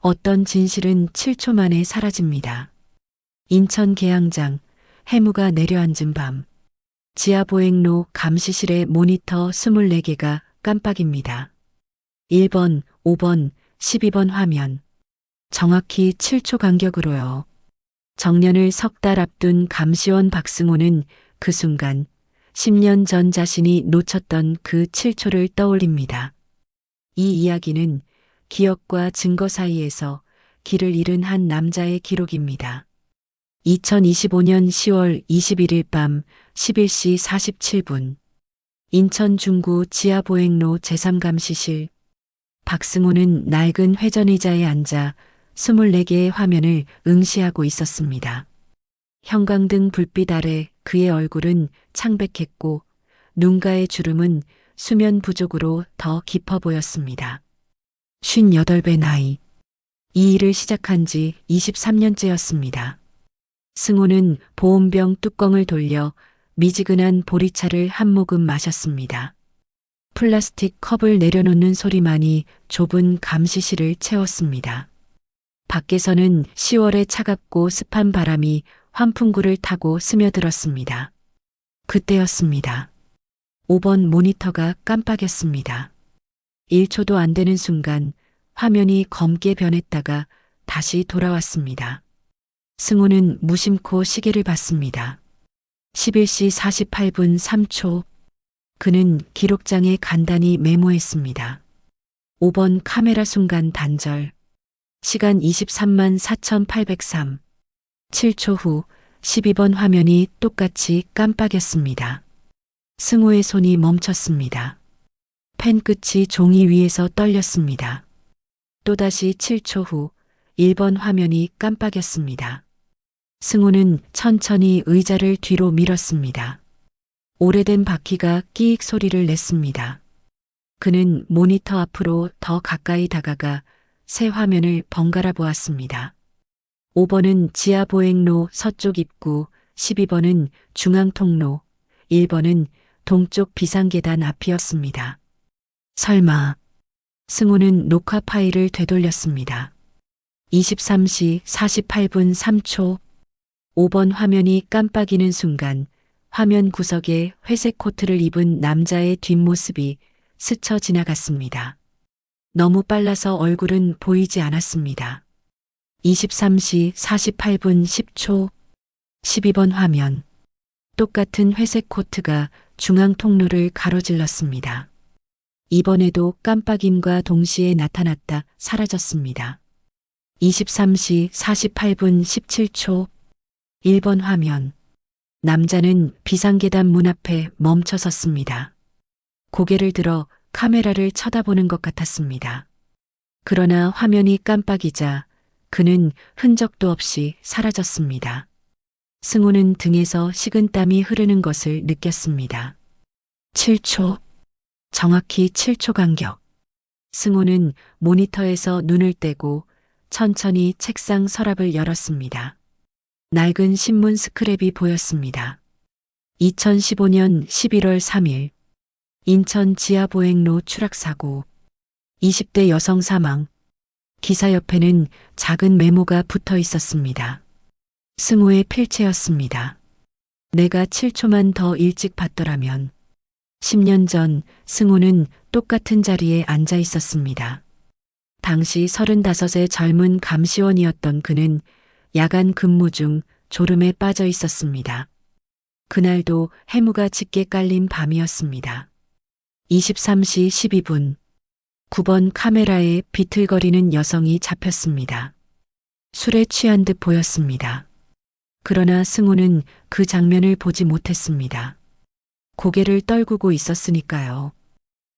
어떤 진실은 7초 만에 사라집니다. 인천 계양장, 해무가 내려앉은 밤. 지하보행로 감시실의 모니터 24개가 깜빡입니다. 1번, 5번, 12번 화면. 정확히 7초 간격으로요. 정년을 석 달 앞둔 감시원 박승호는 그 순간 10년 전 자신이 놓쳤던 그 7초를 떠올립니다. 이 이야기는 기억과 증거 사이에서 길을 잃은 한 남자의 기록입니다. 2025년 10월 21일 밤 11시 47분 인천 중구 지하보행로 제3감시실. 박승호는 낡은 회전의자에 앉아 24개의 화면을 응시하고 있었습니다. 형광등 불빛 아래 그의 얼굴은 창백했고 눈가의 주름은 수면 부족으로 더 깊어 보였습니다. 58배 나이. 이 일을 시작한 지 23년째였습니다. 승호는 보온병 뚜껑을 돌려 미지근한 보리차를 한 모금 마셨습니다. 플라스틱 컵을 내려놓는 소리만이 좁은 감시실을 채웠습니다. 밖에서는 10월의 차갑고 습한 바람이 환풍구를 타고 스며들었습니다. 그때였습니다. 5번 모니터가 깜빡였습니다. 1초도 안 되는 순간 화면이 검게 변했다가 다시 돌아왔습니다. 승호는 무심코 시계를 봤습니다. 11시 48분 3초. 그는 기록장에 간단히 메모했습니다. 5번 카메라 순간 단절. 시간 23만 4,803. 7초 후 12번 화면이 똑같이 깜빡였습니다. 승호의 손이 멈췄습니다. 펜 끝이 종이 위에서 떨렸습니다. 또다시 7초 후 1번 화면이 깜빡였습니다. 승호는 천천히 의자를 뒤로 밀었습니다. 오래된 바퀴가 끼익 소리를 냈습니다. 그는 모니터 앞으로 더 가까이 다가가 새 화면을 번갈아 보았습니다. 5번은 지하보행로 서쪽 입구, 12번은 중앙통로, 1번은 동쪽 비상계단 앞이었습니다. 설마. 승호는 녹화 파일을 되돌렸습니다. 23시 48분 3초. 5번 화면이 깜빡이는 순간 화면 구석에 회색 코트를 입은 남자의 뒷모습이 스쳐 지나갔습니다. 너무 빨라서 얼굴은 보이지 않았습니다. 23시 48분 10초. 12번 화면. 똑같은 회색 코트가 중앙 통로를 가로질렀습니다. 이번에도 깜빡임과 동시에 나타났다 사라졌습니다. 23시 48분 17초. 1번 화면. 남자는 비상계단 문 앞에 멈춰 섰습니다. 고개를 들어 카메라를 쳐다보는 것 같았습니다. 그러나 화면이 깜빡이자 그는 흔적도 없이 사라졌습니다. 승호는 등에서 식은땀이 흐르는 것을 느꼈습니다. 7초. 정확히 7초 간격. 승호는 모니터에서 눈을 떼고 천천히 책상 서랍을 열었습니다. 낡은 신문 스크랩이 보였습니다. 2015년 11월 3일 인천 지하보행로 추락사고 20대 여성 사망. 기사 옆에는 작은 메모가 붙어 있었습니다. 승호의 필체였습니다. 내가 7초만 더 일찍 봤더라면. 10년 전 승호는 똑같은 자리에 앉아 있었습니다. 당시 35의 젊은 감시원이었던 그는 야간 근무 중 졸음에 빠져 있었습니다. 그날도 해무가 짙게 깔린 밤이었습니다. 23시 12분 9번 카메라에 비틀거리는 여성이 잡혔습니다. 술에 취한 듯 보였습니다. 그러나 승호는 그 장면을 보지 못했습니다. 고개를 떨구고 있었으니까요.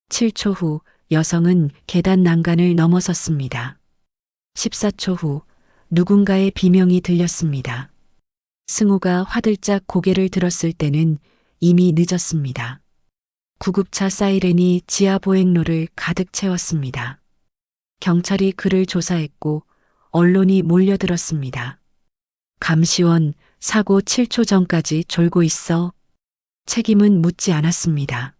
7초 후 여성은 계단 난간을 넘어섰습니다. 14초 후 누군가의 비명이 들렸습니다. 승호가 화들짝 고개를 들었을 때는 이미 늦었습니다. 구급차 사이렌이 지하보행로를 가득 채웠습니다. 경찰이 그를 조사했고 언론이 몰려들었습니다. 감시원, 사고 7초 전까지 졸고 있어. 책임은 묻지 않았습니다.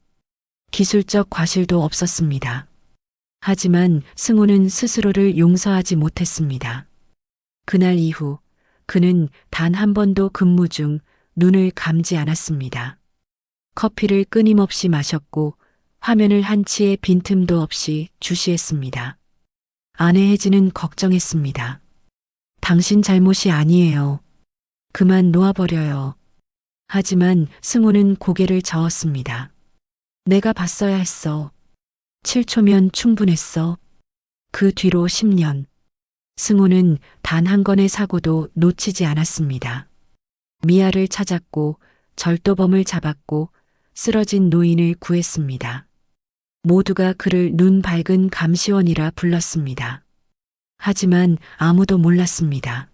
기술적 과실도 없었습니다. 하지만 승호는 스스로를 용서하지 못했습니다. 그날 이후 그는 단 한 번도 근무 중 눈을 감지 않았습니다. 커피를 끊임없이 마셨고 화면을 한치의 빈틈도 없이 주시했습니다. 아내 혜진은 걱정했습니다. 당신 잘못이 아니에요. 그만 놓아버려요. 하지만 승호는 고개를 저었습니다. 내가 봤어야 했어. 7초면 충분했어. 그 뒤로 10년. 승호는 단 한 건의 사고도 놓치지 않았습니다. 미아를 찾았고 절도범을 잡았고 쓰러진 노인을 구했습니다. 모두가 그를 눈 밝은 감시원이라 불렀습니다. 하지만 아무도 몰랐습니다.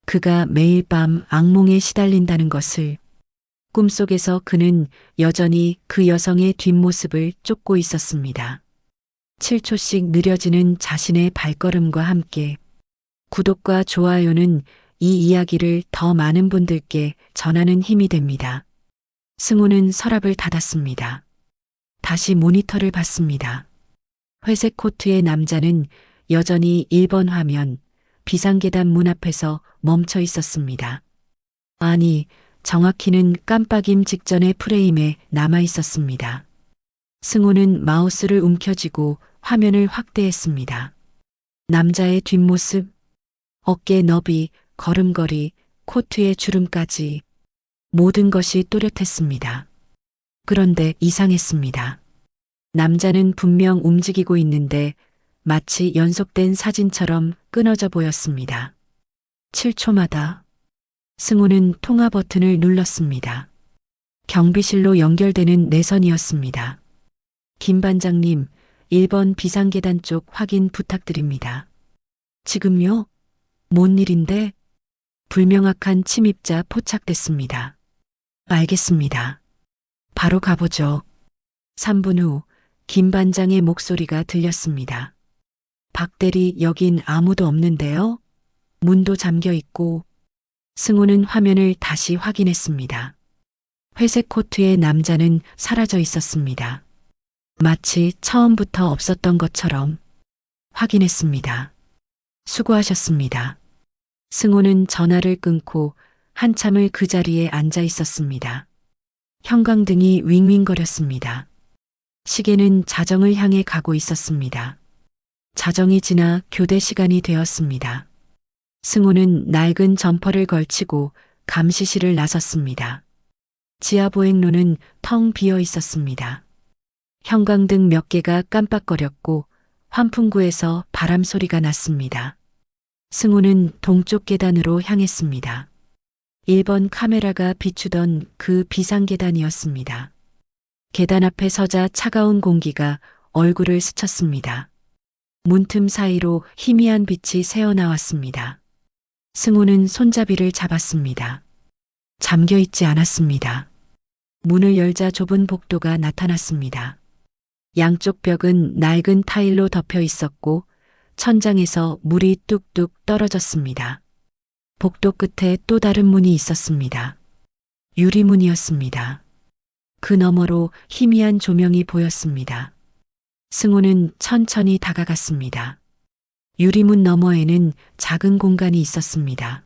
그가 매일 밤 악몽에 시달린다는 것을. 꿈속에서 그는 여전히 그 여성의 뒷모습을 쫓고 있었습니다. 7초씩 느려지는 자신의 발걸음과 함께 구독과 좋아요는 이 이야기를 더 많은 분들께 전하는 힘이 됩니다. 승호는 서랍을 닫았습니다. 다시 모니터를 봤습니다. 회색 코트의 남자는 여전히 1번 화면 비상계단 문 앞에서 멈춰 있었습니다. 아니, 정확히는 깜빡임 직전의 프레임에 남아 있었습니다. 승호는 마우스를 움켜쥐고 화면을 확대했습니다. 남자의 뒷모습, 어깨 너비, 걸음걸이, 코트의 주름까지 모든 것이 또렷했습니다. 그런데 이상했습니다. 남자는 분명 움직이고 있는데 마치 연속된 사진처럼 끊어져 보였습니다. 7초마다 승호는 통화 버튼을 눌렀습니다. 경비실로 연결되는 내선이었습니다. 김 반장님, 1번 비상계단 쪽 확인 부탁드립니다. 지금요? 뭔 일인데? 불명확한 침입자 포착됐습니다. 알겠습니다. 바로 가보죠. 3분 후 김 반장의 목소리가 들렸습니다. 박 대리, 여긴 아무도 없는데요? 문도 잠겨 있고. 승호는 화면을 다시 확인했습니다. 회색 코트의 남자는 사라져 있었습니다. 마치 처음부터 없었던 것처럼. 확인했습니다. 수고하셨습니다. 승호는 전화를 끊고 한참을 그 자리에 앉아 있었습니다. 형광등이 윙윙거렸습니다. 시계는 자정을 향해 가고 있었습니다. 자정이 지나 교대 시간이 되었습니다. 승호는 낡은 점퍼를 걸치고 감시실을 나섰습니다. 지하 보행로는 텅 비어 있었습니다. 형광등 몇 개가 깜빡거렸고 환풍구에서 바람 소리가 났습니다. 승호는 동쪽 계단으로 향했습니다. 1번 카메라가 비추던 그 비상계단이었습니다. 계단 앞에 서자 차가운 공기가 얼굴을 스쳤습니다. 문틈 사이로 희미한 빛이 새어나왔습니다. 승호는 손잡이를 잡았습니다. 잠겨 있지 않았습니다. 문을 열자 좁은 복도가 나타났습니다. 양쪽 벽은 낡은 타일로 덮여 있었고 천장에서 물이 뚝뚝 떨어졌습니다. 복도 끝에 또 다른 문이 있었습니다. 유리문이었습니다. 그 너머로 희미한 조명이 보였습니다. 승호는 천천히 다가갔습니다. 유리문 너머에는 작은 공간이 있었습니다.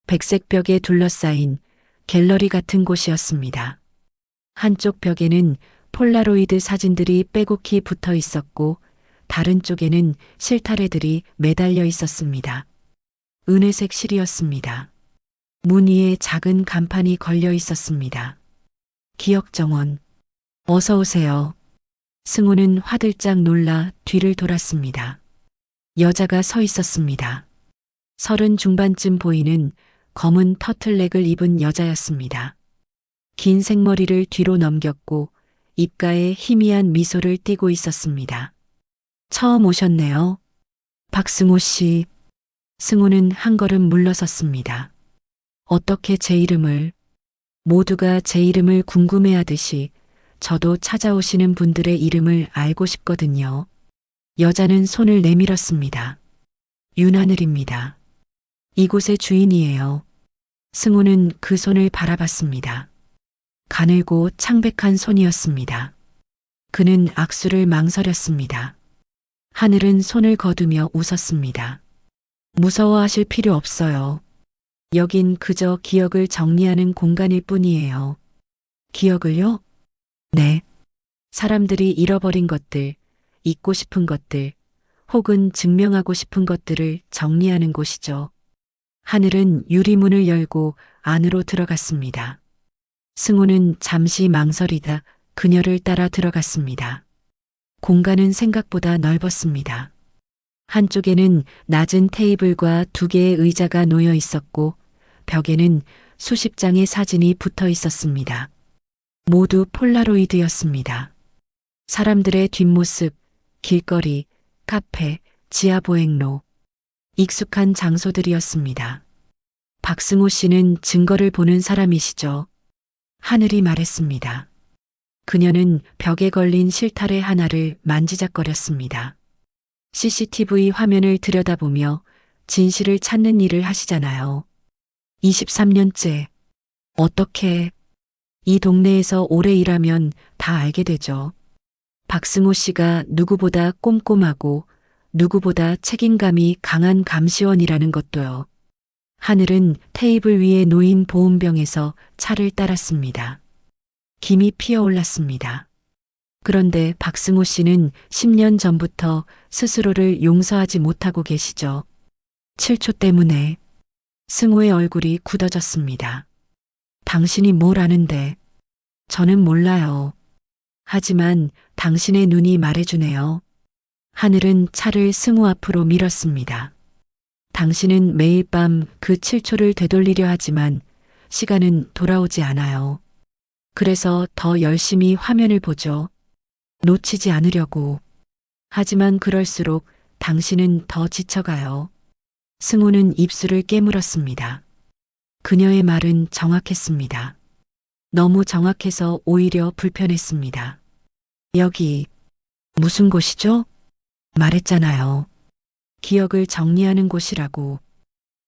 백색 벽에 둘러싸인 갤러리 같은 곳이었습니다. 한쪽 벽에는 폴라로이드 사진들이 빼곡히 붙어 있었고 다른 쪽에는 실타래들이 매달려 있었습니다. 은회색 실이었습니다. 문 위에 작은 간판이 걸려 있었습니다. 기억정원. 어서 오세요. 승호는 화들짝 놀라 뒤를 돌았습니다. 여자가 서 있었습니다. 30 중반쯤 보이는 검은 터틀넥을 입은 여자였습니다. 긴 생머리를 뒤로 넘겼고 입가에 희미한 미소를 띠고 있었습니다. 처음 오셨네요. 박승호 씨. 승호는 한 걸음 물러섰습니다. 어떻게 제 이름을, 모두가 제 이름을 궁금해하듯이 저도 찾아오시는 분들의 이름을 알고 싶거든요. 여자는 손을 내밀었습니다. 윤하늘입니다. 이곳의 주인이에요. 승호는 그 손을 바라봤습니다. 가늘고 창백한 손이었습니다. 그는 악수를 망설였습니다. 하늘은 손을 거두며 웃었습니다. 무서워하실 필요 없어요. 여긴 그저 기억을 정리하는 공간일 뿐이에요. 기억을요? 네. 사람들이 잃어버린 것들, 잊고 싶은 것들, 혹은 증명하고 싶은 것들을 정리하는 곳이죠. 하늘은 유리문을 열고 안으로 들어갔습니다. 승우는 잠시 망설이다 그녀를 따라 들어갔습니다. 공간은 생각보다 넓었습니다. 한쪽에는 낮은 테이블과 2개의 의자가 놓여 있었고 벽에는 수십 장의 사진이 붙어 있었습니다. 모두 폴라로이드였습니다. 사람들의 뒷모습, 길거리, 카페, 지하보행로, 익숙한 장소들이었습니다. 박승호 씨는 증거를 보는 사람이시죠? 하늘이 말했습니다. 그녀는 벽에 걸린 실타래 하나를 만지작거렸습니다. CCTV 화면을 들여다보며 진실을 찾는 일을 하시잖아요. 23년째. 어떻게? 이 동네에서 오래 일하면 다 알게 되죠. 박승호 씨가 누구보다 꼼꼼하고 누구보다 책임감이 강한 감시원이라는 것도요. 하늘은 테이블 위에 놓인 보온병에서 차를 따랐습니다. 김이 피어올랐습니다. 그런데 박승호 씨는 10년 전부터 스스로를 용서하지 못하고 계시죠. 7초 때문에. 승호의 얼굴이 굳어졌습니다. 당신이 뭘 아는데? 저는 몰라요. 하지만 당신의 눈이 말해주네요. 하늘은 차를 승호 앞으로 밀었습니다. 당신은 매일 밤 그 7초를 되돌리려 하지만 시간은 돌아오지 않아요. 그래서 더 열심히 화면을 보죠. 놓치지 않으려고. 하지만 그럴수록 당신은 더 지쳐가요. 승호는 입술을 깨물었습니다. 그녀의 말은 정확했습니다. 너무 정확해서 오히려 불편했습니다. 여기 무슨 곳이죠? 말했잖아요. 기억을 정리하는 곳이라고.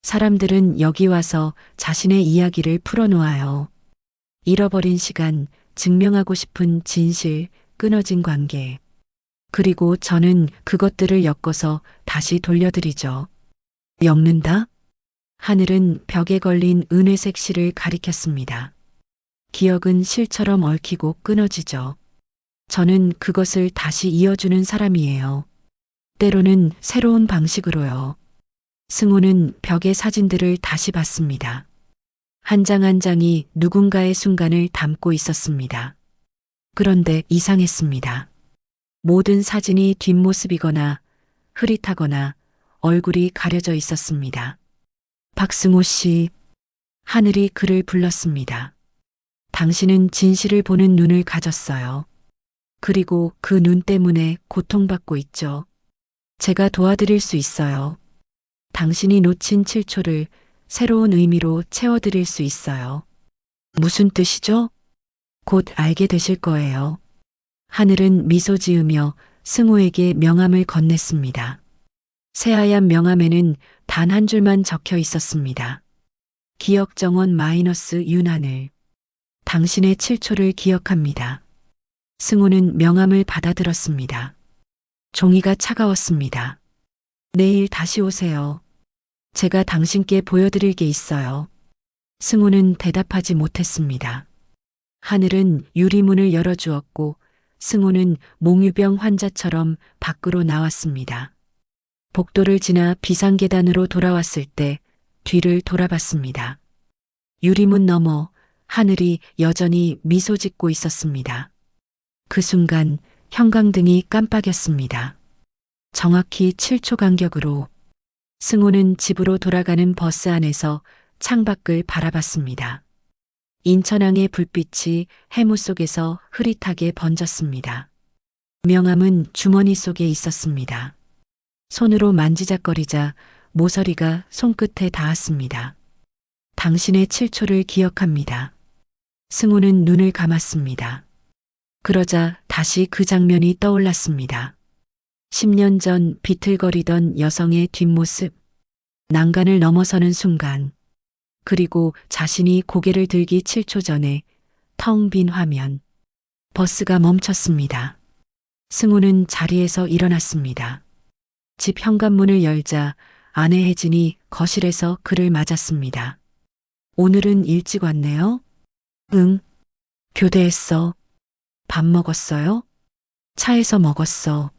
사람들은 여기 와서 자신의 이야기를 풀어놓아요. 잃어버린 시간, 증명하고 싶은 진실, 끊어진 관계. 그리고 저는 그것들을 엮어서 다시 돌려드리죠. 엮는다? 하늘은 벽에 걸린 은회색 실을 가리켰습니다. 기억은 실처럼 얽히고 끊어지죠. 저는 그것을 다시 이어주는 사람이에요. 때로는 새로운 방식으로요. 승호는 벽의 사진들을 다시 봤습니다. 한 장 한 장이 누군가의 순간을 담고 있었습니다. 그런데 이상했습니다. 모든 사진이 뒷모습이거나 흐릿하거나 얼굴이 가려져 있었습니다. 박승호 씨, 하늘이 그를 불렀습니다. 당신은 진실을 보는 눈을 가졌어요. 그리고 그 눈 때문에 고통받고 있죠. 제가 도와드릴 수 있어요. 당신이 놓친 7초를 새로운 의미로 채워드릴 수 있어요. 무슨 뜻이죠? 곧 알게 되실 거예요. 하늘은 미소 지으며 승호에게 명함을 건넸습니다. 새하얀 명함에는 단 한 줄만 적혀 있었습니다. 기억 정원 마이너스 윤하늘. 당신의 7초를 기억합니다. 승호는 명함을 받아들었습니다. 종이가 차가웠습니다. 내일 다시 오세요. 제가 당신께 보여드릴 게 있어요. 승호는 대답하지 못했습니다. 하늘은 유리문을 열어주었고 승호는 몽유병 환자처럼 밖으로 나왔습니다. 복도를 지나 비상계단으로 돌아왔을 때 뒤를 돌아봤습니다. 유리문 너머 하늘이 여전히 미소 짓고 있었습니다. 그 순간 형광등이 깜빡였습니다. 정확히 7초 간격으로 승호는 집으로 돌아가는 버스 안에서 창밖을 바라봤습니다. 인천항의 불빛이 해무 속에서 흐릿하게 번졌습니다. 명함은 주머니 속에 있었습니다. 손으로 만지작거리자 모서리가 손끝에 닿았습니다. 당신의 7초를 기억합니다. 승호는 눈을 감았습니다. 그러자 다시 그 장면이 떠올랐습니다. 10년 전 비틀거리던 여성의 뒷모습, 난간을 넘어서는 순간, 그리고 자신이 고개를 들기 7초 전에 텅 빈 화면. 버스가 멈췄습니다. 승호는 자리에서 일어났습니다. 집 현관문을 열자 아내 혜진이 거실에서 그를 맞았습니다. 오늘은 일찍 왔네요? 응. 교대했어. 밥 먹었어요? 차에서 먹었어.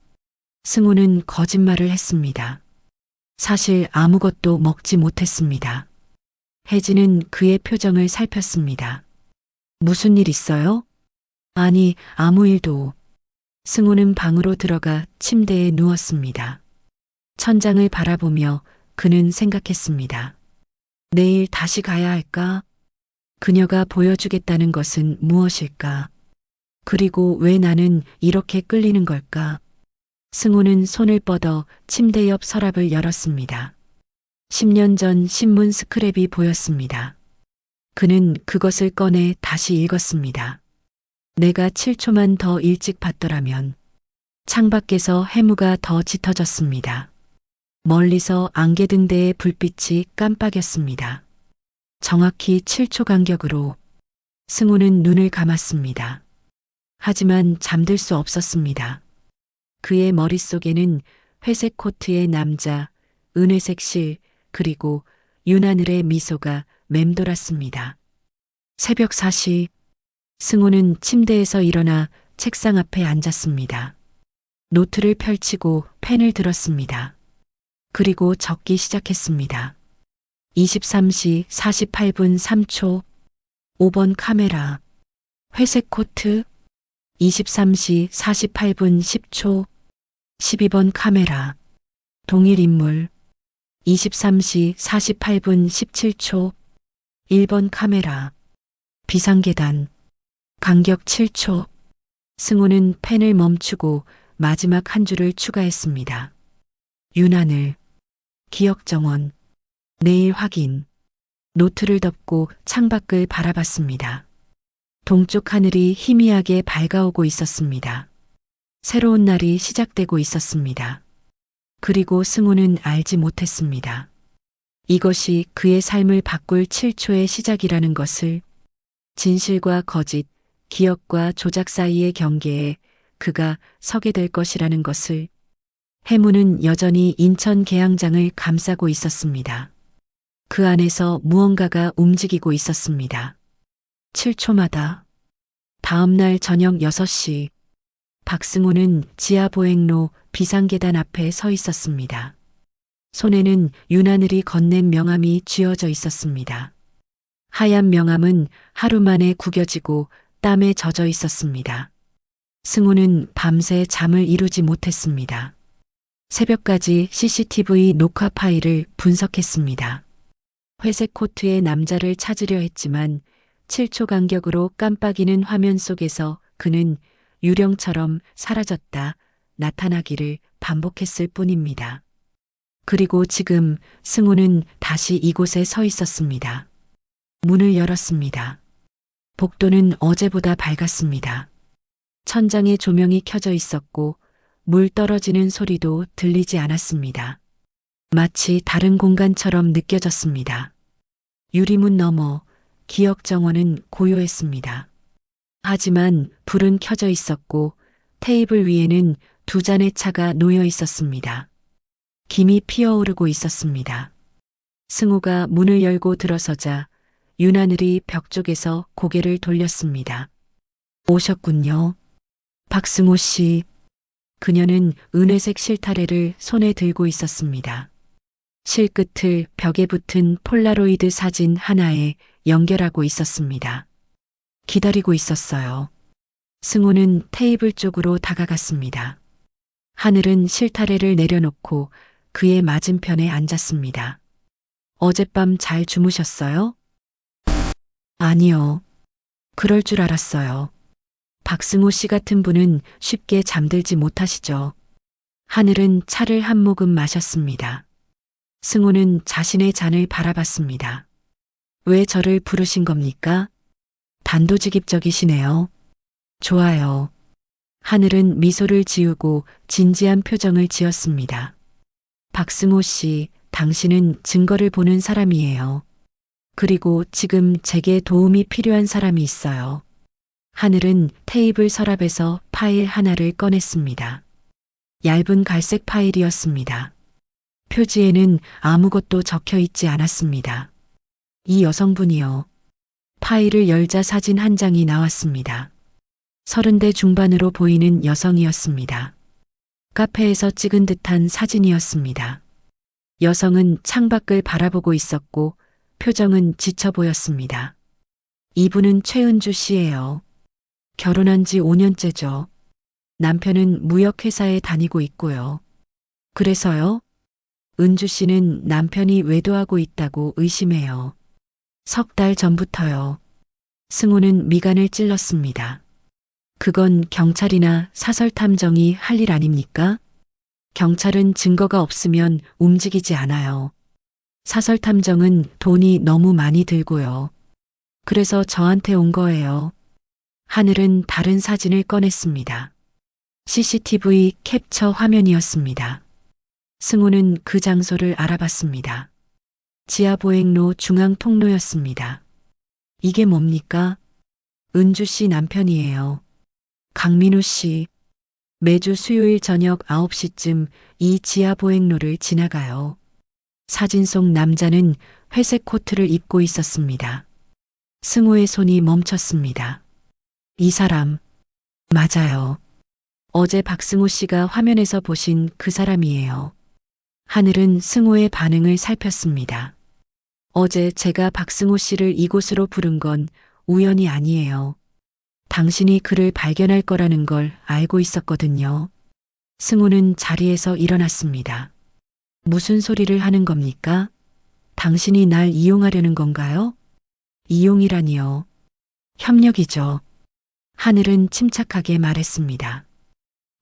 승우는 거짓말을 했습니다. 사실 아무것도 먹지 못했습니다. 혜진은 그의 표정을 살폈습니다. 무슨 일 있어요? 아니, 아무 일도. 승우는 방으로 들어가 침대에 누웠습니다. 천장을 바라보며 그는 생각했습니다. 내일 다시 가야 할까? 그녀가 보여주겠다는 것은 무엇일까? 그리고 왜 나는 이렇게 끌리는 걸까? 승우는 손을 뻗어 침대 옆 서랍을 열었습니다. 10년 전 신문 스크랩이 보였습니다. 그는 그것을 꺼내 다시 읽었습니다. 내가 7초만 더 일찍 봤더라면. 창밖에서 해무가 더 짙어졌습니다. 멀리서 안개등대의 불빛이 깜빡였습니다. 정확히 7초 간격으로 승우는 눈을 감았습니다. 하지만 잠들 수 없었습니다. 그의 머릿속에는 회색 코트의 남자, 은회색 실, 그리고 윤하늘의 미소가 맴돌았습니다. 새벽 4시, 승우는 침대에서 일어나 책상 앞에 앉았습니다. 노트를 펼치고 펜을 들었습니다. 그리고 적기 시작했습니다. 23시 48분 3초, 5번 카메라, 회색 코트, 23시 48분 10초, 12번 카메라, 동일 인물, 23시 48분 17초, 1번 카메라, 비상계단, 간격 7초. 승우는 펜을 멈추고 마지막 한 줄을 추가했습니다. 윤하늘, 기억정원, 내일 확인. 노트를 덮고 창밖을 바라봤습니다. 동쪽 하늘이 희미하게 밝아오고 있었습니다. 새로운 날이 시작되고 있었습니다. 그리고 승우는 알지 못했습니다. 이것이 그의 삶을 바꿀 7초의 시작이라는 것을. 진실과 거짓, 기억과 조작 사이의 경계에 그가 서게 될 것이라는 것을. 해무는 여전히 인천 계양장을 감싸고 있었습니다. 그 안에서 무언가가 움직이고 있었습니다. 7초마다. 다음 날 저녁 6시, 박승호는 지하보행로 비상계단 앞에 서 있었습니다. 손에는 윤하늘이 건넨 명함이 쥐어져 있었습니다. 하얀 명함은 하루 만에 구겨지고 땀에 젖어 있었습니다. 승우는 밤새 잠을 이루지 못했습니다. 새벽까지 CCTV 녹화 파일을 분석했습니다. 회색 코트의 남자를 찾으려 했지만 7초 간격으로 깜빡이는 화면 속에서 그는 유령처럼 사라졌다 나타나기를 반복했을 뿐입니다. 그리고 지금 승우는 다시 이곳에 서 있었습니다. 문을 열었습니다. 복도는 어제보다 밝았습니다. 천장에 조명이 켜져 있었고 물 떨어지는 소리도 들리지 않았습니다. 마치 다른 공간처럼 느껴졌습니다. 유리문 너머 기억 정원은 고요했습니다. 하지만 불은 켜져 있었고 테이블 위에는 두 잔의 차가 놓여 있었습니다. 김이 피어오르고 있었습니다. 승우가 문을 열고 들어서자 윤하늘이 벽 쪽에서 고개를 돌렸습니다. 오셨군요. 박승호 씨. 그녀는 은회색 실타래를 손에 들고 있었습니다. 실끝을 벽에 붙은 폴라로이드 사진 하나에 연결하고 있었습니다. 기다리고 있었어요. 승우는 테이블 쪽으로 다가갔습니다. 하늘은 실타래를 내려놓고 그의 맞은편에 앉았습니다. 어젯밤 잘 주무셨어요? 아니요. 그럴 줄 알았어요. 박승호 씨 같은 분은 쉽게 잠들지 못하시죠. 하늘은 차를 한 모금 마셨습니다. 승우는 자신의 잔을 바라봤습니다. 왜 저를 부르신 겁니까? 단도직입적이시네요. 좋아요. 하늘은 미소를 지우고 진지한 표정을 지었습니다. 박승호 씨, 당신은 증거를 보는 사람이에요. 그리고 지금 제게 도움이 필요한 사람이 있어요. 하늘은 테이블 서랍에서 파일 하나를 꺼냈습니다. 얇은 갈색 파일이었습니다. 표지에는 아무것도 적혀 있지 않았습니다. 이 여성분이요. 파일을 열자 사진 한 장이 나왔습니다. 30대 중반으로 보이는 여성이었습니다. 카페에서 찍은 듯한 사진이었습니다. 여성은 창밖을 바라보고 있었고 표정은 지쳐 보였습니다. 이분은 최은주 씨예요. 결혼한 지 5년째죠. 남편은 무역회사에 다니고 있고요. 그래서요? 은주 씨는 남편이 외도하고 있다고 의심해요. 3달 전부터요. 승우는 미간을 찔렀습니다. 그건 경찰이나 사설탐정이 할 일 아닙니까? 경찰은 증거가 없으면 움직이지 않아요. 사설탐정은 돈이 너무 많이 들고요. 그래서 저한테 온 거예요. 하늘은 다른 사진을 꺼냈습니다. CCTV 캡처 화면이었습니다. 승우는 그 장소를 알아봤습니다. 지하보행로 중앙 통로였습니다. 이게 뭡니까? 은주 씨 남편이에요. 강민우 씨. 매주 수요일 저녁 9시쯤 이 지하보행로를 지나가요. 사진 속 남자는 회색 코트를 입고 있었습니다. 승우의 손이 멈췄습니다. 이 사람, 맞아요. 어제 박승우 씨가 화면에서 보신 그 사람이에요. 하늘은 승우의 반응을 살폈습니다. 어제 제가 박승우 씨를 이곳으로 부른 건 우연이 아니에요. 당신이 그를 발견할 거라는 걸 알고 있었거든요. 승우는 자리에서 일어났습니다. 무슨 소리를 하는 겁니까? 당신이 날 이용하려는 건가요? 이용이라니요. 협력이죠. 하늘은 침착하게 말했습니다.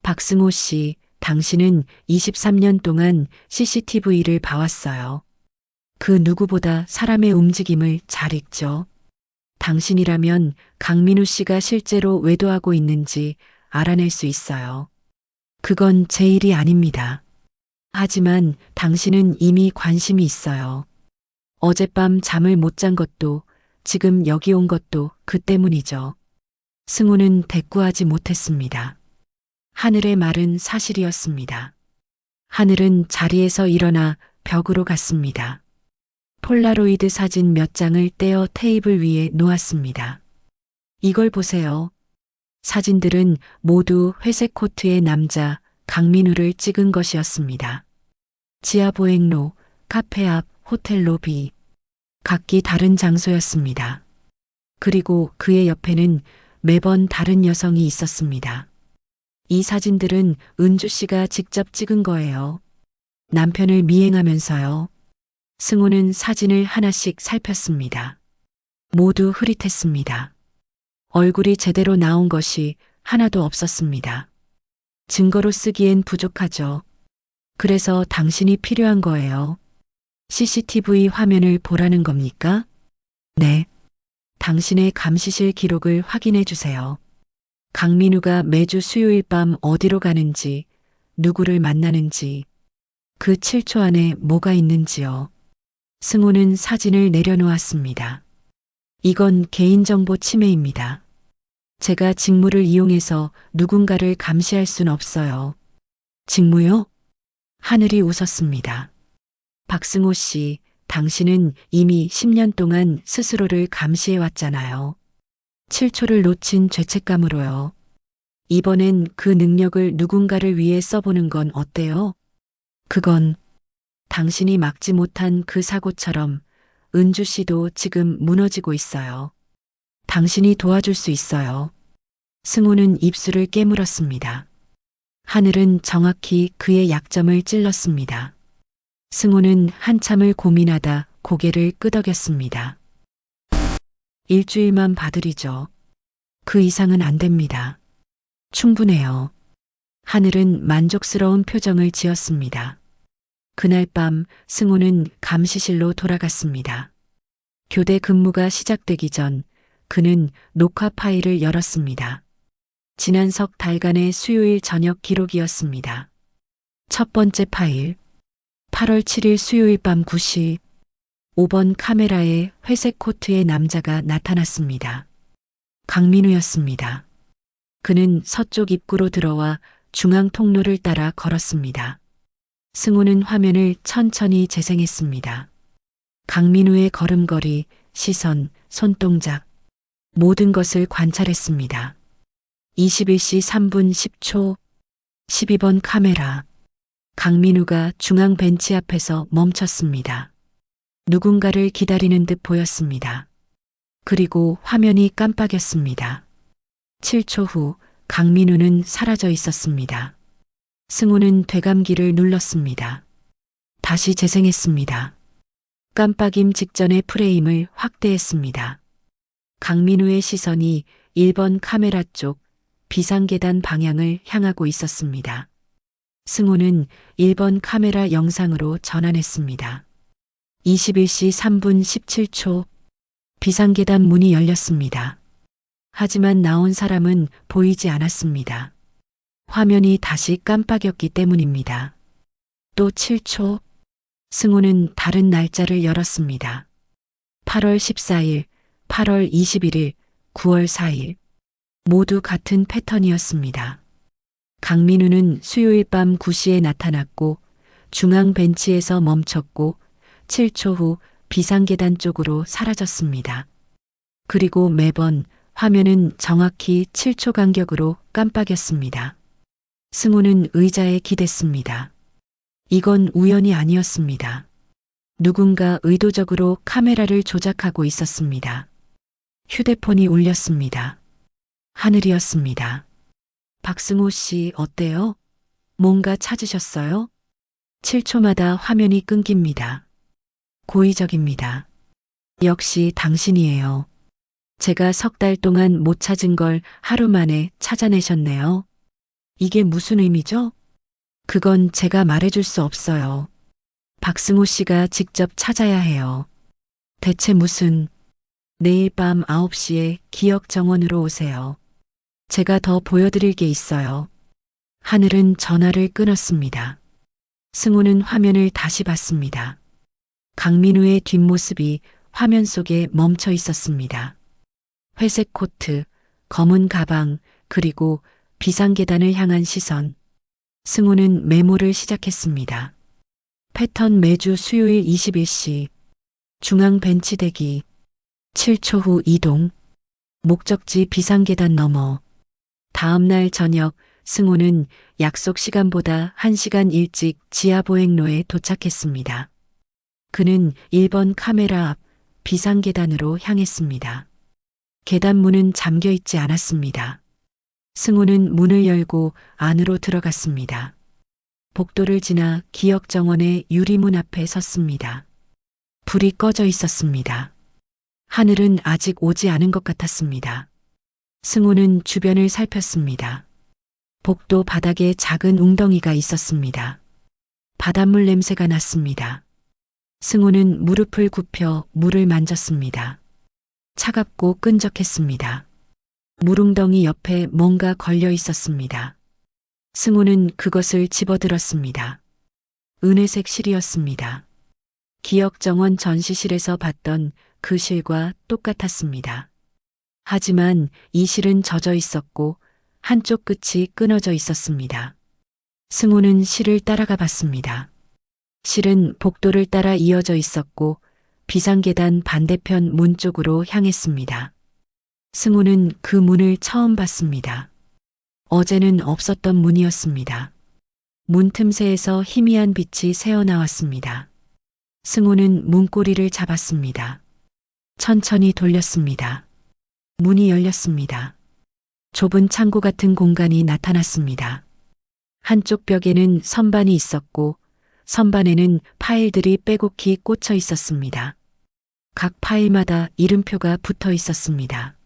박승호 씨, 당신은 23년 동안 CCTV를 봐왔어요. 그 누구보다 사람의 움직임을 잘 읽죠. 당신이라면 강민우 씨가 실제로 외도하고 있는지 알아낼 수 있어요. 그건 제 일이 아닙니다. 하지만 당신은 이미 관심이 있어요. 어젯밤 잠을 못 잔 것도 지금 여기 온 것도 그 때문이죠. 승우는 대꾸하지 못했습니다. 하늘의 말은 사실이었습니다. 하늘은 자리에서 일어나 벽으로 갔습니다. 폴라로이드 사진 몇 장을 떼어 테이블 위에 놓았습니다. 이걸 보세요. 사진들은 모두 회색 코트의 남자 강민우를 찍은 것이었습니다. 지하보행로, 카페 앞, 호텔 로비. 각기 다른 장소였습니다. 그리고 그의 옆에는 매번 다른 여성이 있었습니다. 이 사진들은 은주 씨가 직접 찍은 거예요. 남편을 미행하면서요. 승우는 사진을 하나씩 살폈습니다. 모두 흐릿했습니다. 얼굴이 제대로 나온 것이 하나도 없었습니다. 증거로 쓰기엔 부족하죠. 그래서 당신이 필요한 거예요. CCTV 화면을 보라는 겁니까? 네. 당신의 감시실 기록을 확인해 주세요. 강민우가 매주 수요일 밤 어디로 가는지, 누구를 만나는지, 그 7초 안에 뭐가 있는지요. 승우는 사진을 내려놓았습니다. 이건 개인정보 침해입니다. 제가 직무를 이용해서 누군가를 감시할 순 없어요. 직무요? 하늘이 웃었습니다. 박승호 씨, 당신은 이미 10년 동안 스스로를 감시해 왔잖아요. 7초를 놓친 죄책감으로요. 이번엔 그 능력을 누군가를 위해 써보는 건 어때요? 그건 당신이 막지 못한 그 사고처럼 은주 씨도 지금 무너지고 있어요. 당신이 도와줄 수 있어요. 승우는 입술을 깨물었습니다. 하늘은 정확히 그의 약점을 찔렀습니다. 승우는 한참을 고민하다 고개를 끄덕였습니다. 일주일만 봐드리죠. 그 이상은 안 됩니다. 충분해요. 하늘은 만족스러운 표정을 지었습니다. 그날 밤 승우는 감시실로 돌아갔습니다. 교대 근무가 시작되기 전 그는 녹화 파일을 열었습니다. 지난 석 달간의 수요일 저녁 기록이었습니다. 첫 번째 파일. 8월 7일 수요일 밤 9시 5번 카메라에 회색 코트의 남자가 나타났습니다. 강민우였습니다. 그는 서쪽 입구로 들어와 중앙 통로를 따라 걸었습니다. 승우는 화면을 천천히 재생했습니다. 강민우의 걸음걸이, 시선, 손동작, 모든 것을 관찰했습니다. 21시 3분 10초, 12번 카메라. 강민우가 중앙 벤치 앞에서 멈췄습니다. 누군가를 기다리는 듯 보였습니다. 그리고 화면이 깜빡였습니다. 7초 후 강민우는 사라져 있었습니다. 승우는 되감기를 눌렀습니다. 다시 재생했습니다. 깜빡임 직전의 프레임을 확대했습니다. 강민우의 시선이 1번 카메라 쪽 비상계단 방향을 향하고 있었습니다. 승우는 1번 카메라 영상으로 전환했습니다. 21시 3분 17초 비상계단 문이 열렸습니다. 하지만 나온 사람은 보이지 않았습니다. 화면이 다시 깜빡였기 때문입니다. 또 7초. 승우는 다른 날짜를 열었습니다. 8월 14일, 8월 21일, 9월 4일. 모두 같은 패턴이었습니다. 강민우는 수요일 밤 9시에 나타났고 중앙 벤치에서 멈췄고 7초 후 비상계단 쪽으로 사라졌습니다. 그리고 매번 화면은 정확히 7초 간격으로 깜빡였습니다. 승우는 의자에 기댔습니다. 이건 우연이 아니었습니다. 누군가 의도적으로 카메라를 조작하고 있었습니다. 휴대폰이 울렸습니다. 하늘이었습니다. 박승호 씨 어때요? 뭔가 찾으셨어요? 7초마다 화면이 끊깁니다. 고의적입니다. 역시 당신이에요. 제가 석 달 동안 못 찾은 걸 하루 만에 찾아내셨네요. 이게 무슨 의미죠? 그건 제가 말해줄 수 없어요. 박승호 씨가 직접 찾아야 해요. 대체 무슨... 내일 밤 9시에 기억 정원으로 오세요. 제가 더 보여드릴 게 있어요. 하늘은 전화를 끊었습니다. 승우는 화면을 다시 봤습니다. 강민우의 뒷모습이 화면 속에 멈춰 있었습니다. 회색 코트, 검은 가방, 그리고 비상계단을 향한 시선. 승우는 메모를 시작했습니다. 패턴 매주 수요일 21시. 중앙 벤치 대기. 7초 후 이동. 목적지 비상계단 너머. 다음 날 저녁 승우는 약속 시간보다 1시간 일찍 지하보행로에 도착했습니다. 그는 1번 카메라 앞 비상계단으로 향했습니다. 계단 문은 잠겨 있지 않았습니다. 승우는 문을 열고 안으로 들어갔습니다. 복도를 지나 기억정원의 유리문 앞에 섰습니다. 불이 꺼져 있었습니다. 하늘은 아직 오지 않은 것 같았습니다. 승우는 주변을 살폈습니다. 복도 바닥에 작은 웅덩이가 있었습니다. 바닷물 냄새가 났습니다. 승우는 무릎을 굽혀 물을 만졌습니다. 차갑고 끈적했습니다. 물웅덩이 옆에 뭔가 걸려 있었습니다. 승우는 그것을 집어들었습니다. 은회색 실이었습니다. 기억정원 전시실에서 봤던 그 실과 똑같았습니다. 하지만 이 실은 젖어 있었고 한쪽 끝이 끊어져 있었습니다. 승우는 실을 따라가 봤습니다. 실은 복도를 따라 이어져 있었고 비상계단 반대편 문 쪽으로 향했습니다. 승우는 그 문을 처음 봤습니다. 어제는 없었던 문이었습니다. 문 틈새에서 희미한 빛이 새어나왔습니다. 승우는 문고리를 잡았습니다. 천천히 돌렸습니다. 문이 열렸습니다. 좁은 창고 같은 공간이 나타났습니다. 한쪽 벽에는 선반이 있었고 선반에는 파일들이 빼곡히 꽂혀 있었습니다. 각 파일마다 이름표가 붙어 있었습니다.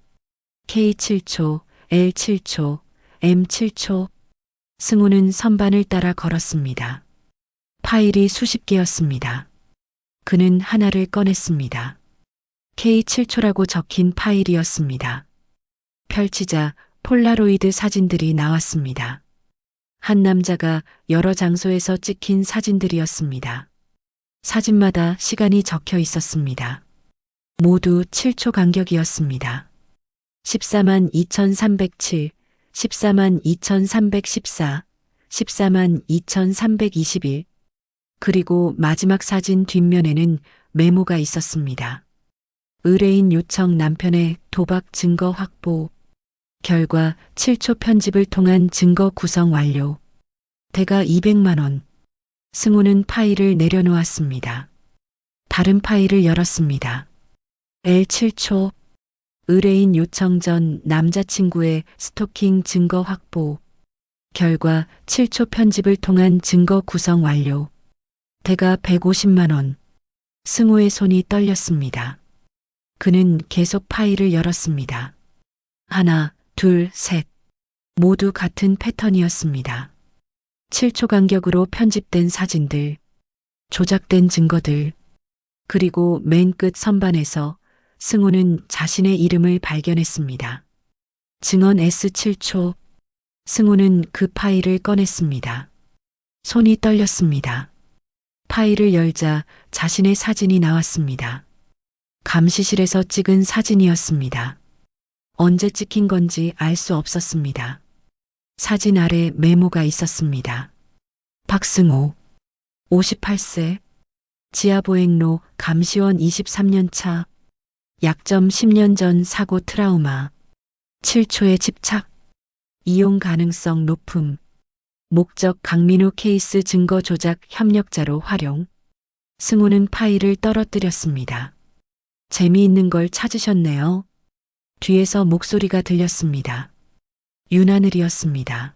K7초, L7초, M7초. 승우는 선반을 따라 걸었습니다. 파일이 수십 개였습니다. 그는 하나를 꺼냈습니다. K7초라고 적힌 파일이었습니다. 펼치자 폴라로이드 사진들이 나왔습니다. 한 남자가 여러 장소에서 찍힌 사진들이었습니다. 사진마다 시간이 적혀 있었습니다. 모두 7초 간격이었습니다. 14만 2307, 14만 2314, 14만 2,321. 그리고 마지막 사진 뒷면에는 메모가 있었습니다. 의뢰인 요청 남편의 도박 증거 확보. 결과 7초 편집을 통한 증거 구성 완료. 대가 200만 원. 승우는 파일을 내려놓았습니다. 다른 파일을 열었습니다. L 7초. 의뢰인 요청 전 남자친구의 스토킹 증거 확보. 결과 7초 편집을 통한 증거 구성 완료. 대가 150만 원. 승우의 손이 떨렸습니다. 그는 계속 파일을 열었습니다. 하나, 둘, 셋. 모두 같은 패턴이었습니다. 7초 간격으로 편집된 사진들, 조작된 증거들, 그리고 맨 끝 선반에서 승우는 자신의 이름을 발견했습니다. 증언 S 7초. 승우는 그 파일을 꺼냈습니다. 손이 떨렸습니다. 파일을 열자 자신의 사진이 나왔습니다. 감시실에서 찍은 사진이었습니다. 언제 찍힌 건지 알 수 없었습니다. 사진 아래 메모가 있었습니다. 박승호, 58세, 지하보행로 감시원 23년 차, 약점 10년 전 사고 트라우마, 7초의 집착, 이용 가능성 높음, 목적 강민우 케이스 증거 조작 협력자로 활용. 승우는 파일을 떨어뜨렸습니다. 재미있는 걸 찾으셨네요. 뒤에서 목소리가 들렸습니다. 윤하늘이었습니다.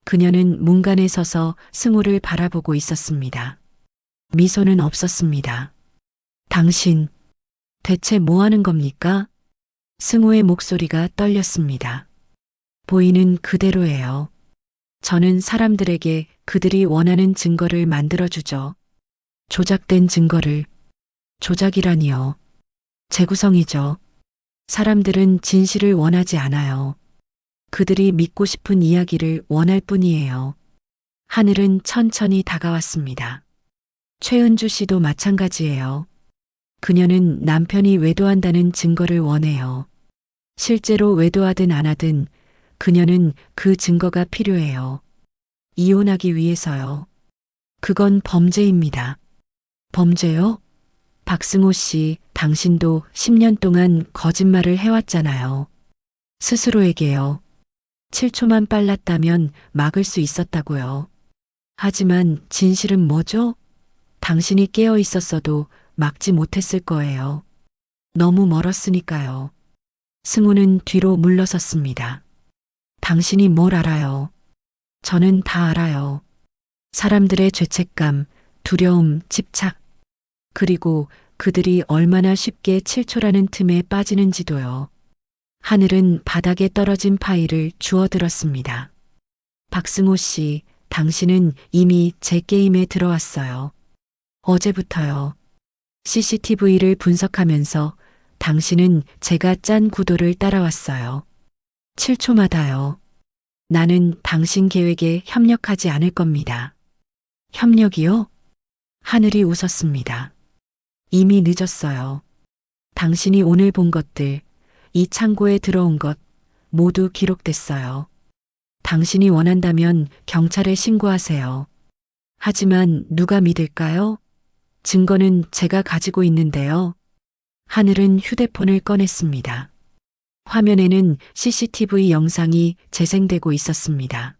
그녀는 문간에 서서 승우를 바라보고 있었습니다. 미소는 없었습니다. 당신, 대체 뭐 하는 겁니까? 승우의 목소리가 떨렸습니다. 보이는 그대로예요. 저는 사람들에게 그들이 원하는 증거를 만들어주죠. 조작된 증거를. 조작이라니요. 재구성이죠. 사람들은 진실을 원하지 않아요. 그들이 믿고 싶은 이야기를 원할 뿐이에요. 하늘은 천천히 다가왔습니다. 최은주 씨도 마찬가지예요. 그녀는 남편이 외도한다는 증거를 원해요. 실제로 외도하든 안 하든 그녀는 그 증거가 필요해요. 이혼하기 위해서요. 그건 범죄입니다. 범죄요? 박승호 씨, 당신도 10년 동안 거짓말을 해왔잖아요. 스스로에게요. 7초만 빨랐다면 막을 수 있었다고요. 하지만 진실은 뭐죠? 당신이 깨어 있었어도 막지 못했을 거예요. 너무 멀었으니까요. 승우는 뒤로 물러섰습니다. 당신이 뭘 알아요? 저는 다 알아요. 사람들의 죄책감, 두려움, 집착, 그리고 그들이 얼마나 쉽게 7초라는 틈에 빠지는지도요. 하늘은 바닥에 떨어진 파일을 주워들었습니다. 박승호 씨, 당신은 이미 제 게임에 들어왔어요. 어제부터요. CCTV를 분석하면서 당신은 제가 짠 구도를 따라왔어요. 7초마다요. 나는 당신 계획에 협력하지 않을 겁니다. 협력이요? 하늘이 웃었습니다. 이미 늦었어요. 당신이 오늘 본 것들, 이 창고에 들어온 것 모두 기록됐어요. 당신이 원한다면 경찰에 신고하세요. 하지만 누가 믿을까요? 증거는 제가 가지고 있는데요. 하늘은 휴대폰을 꺼냈습니다. 화면에는 CCTV 영상이 재생되고 있었습니다.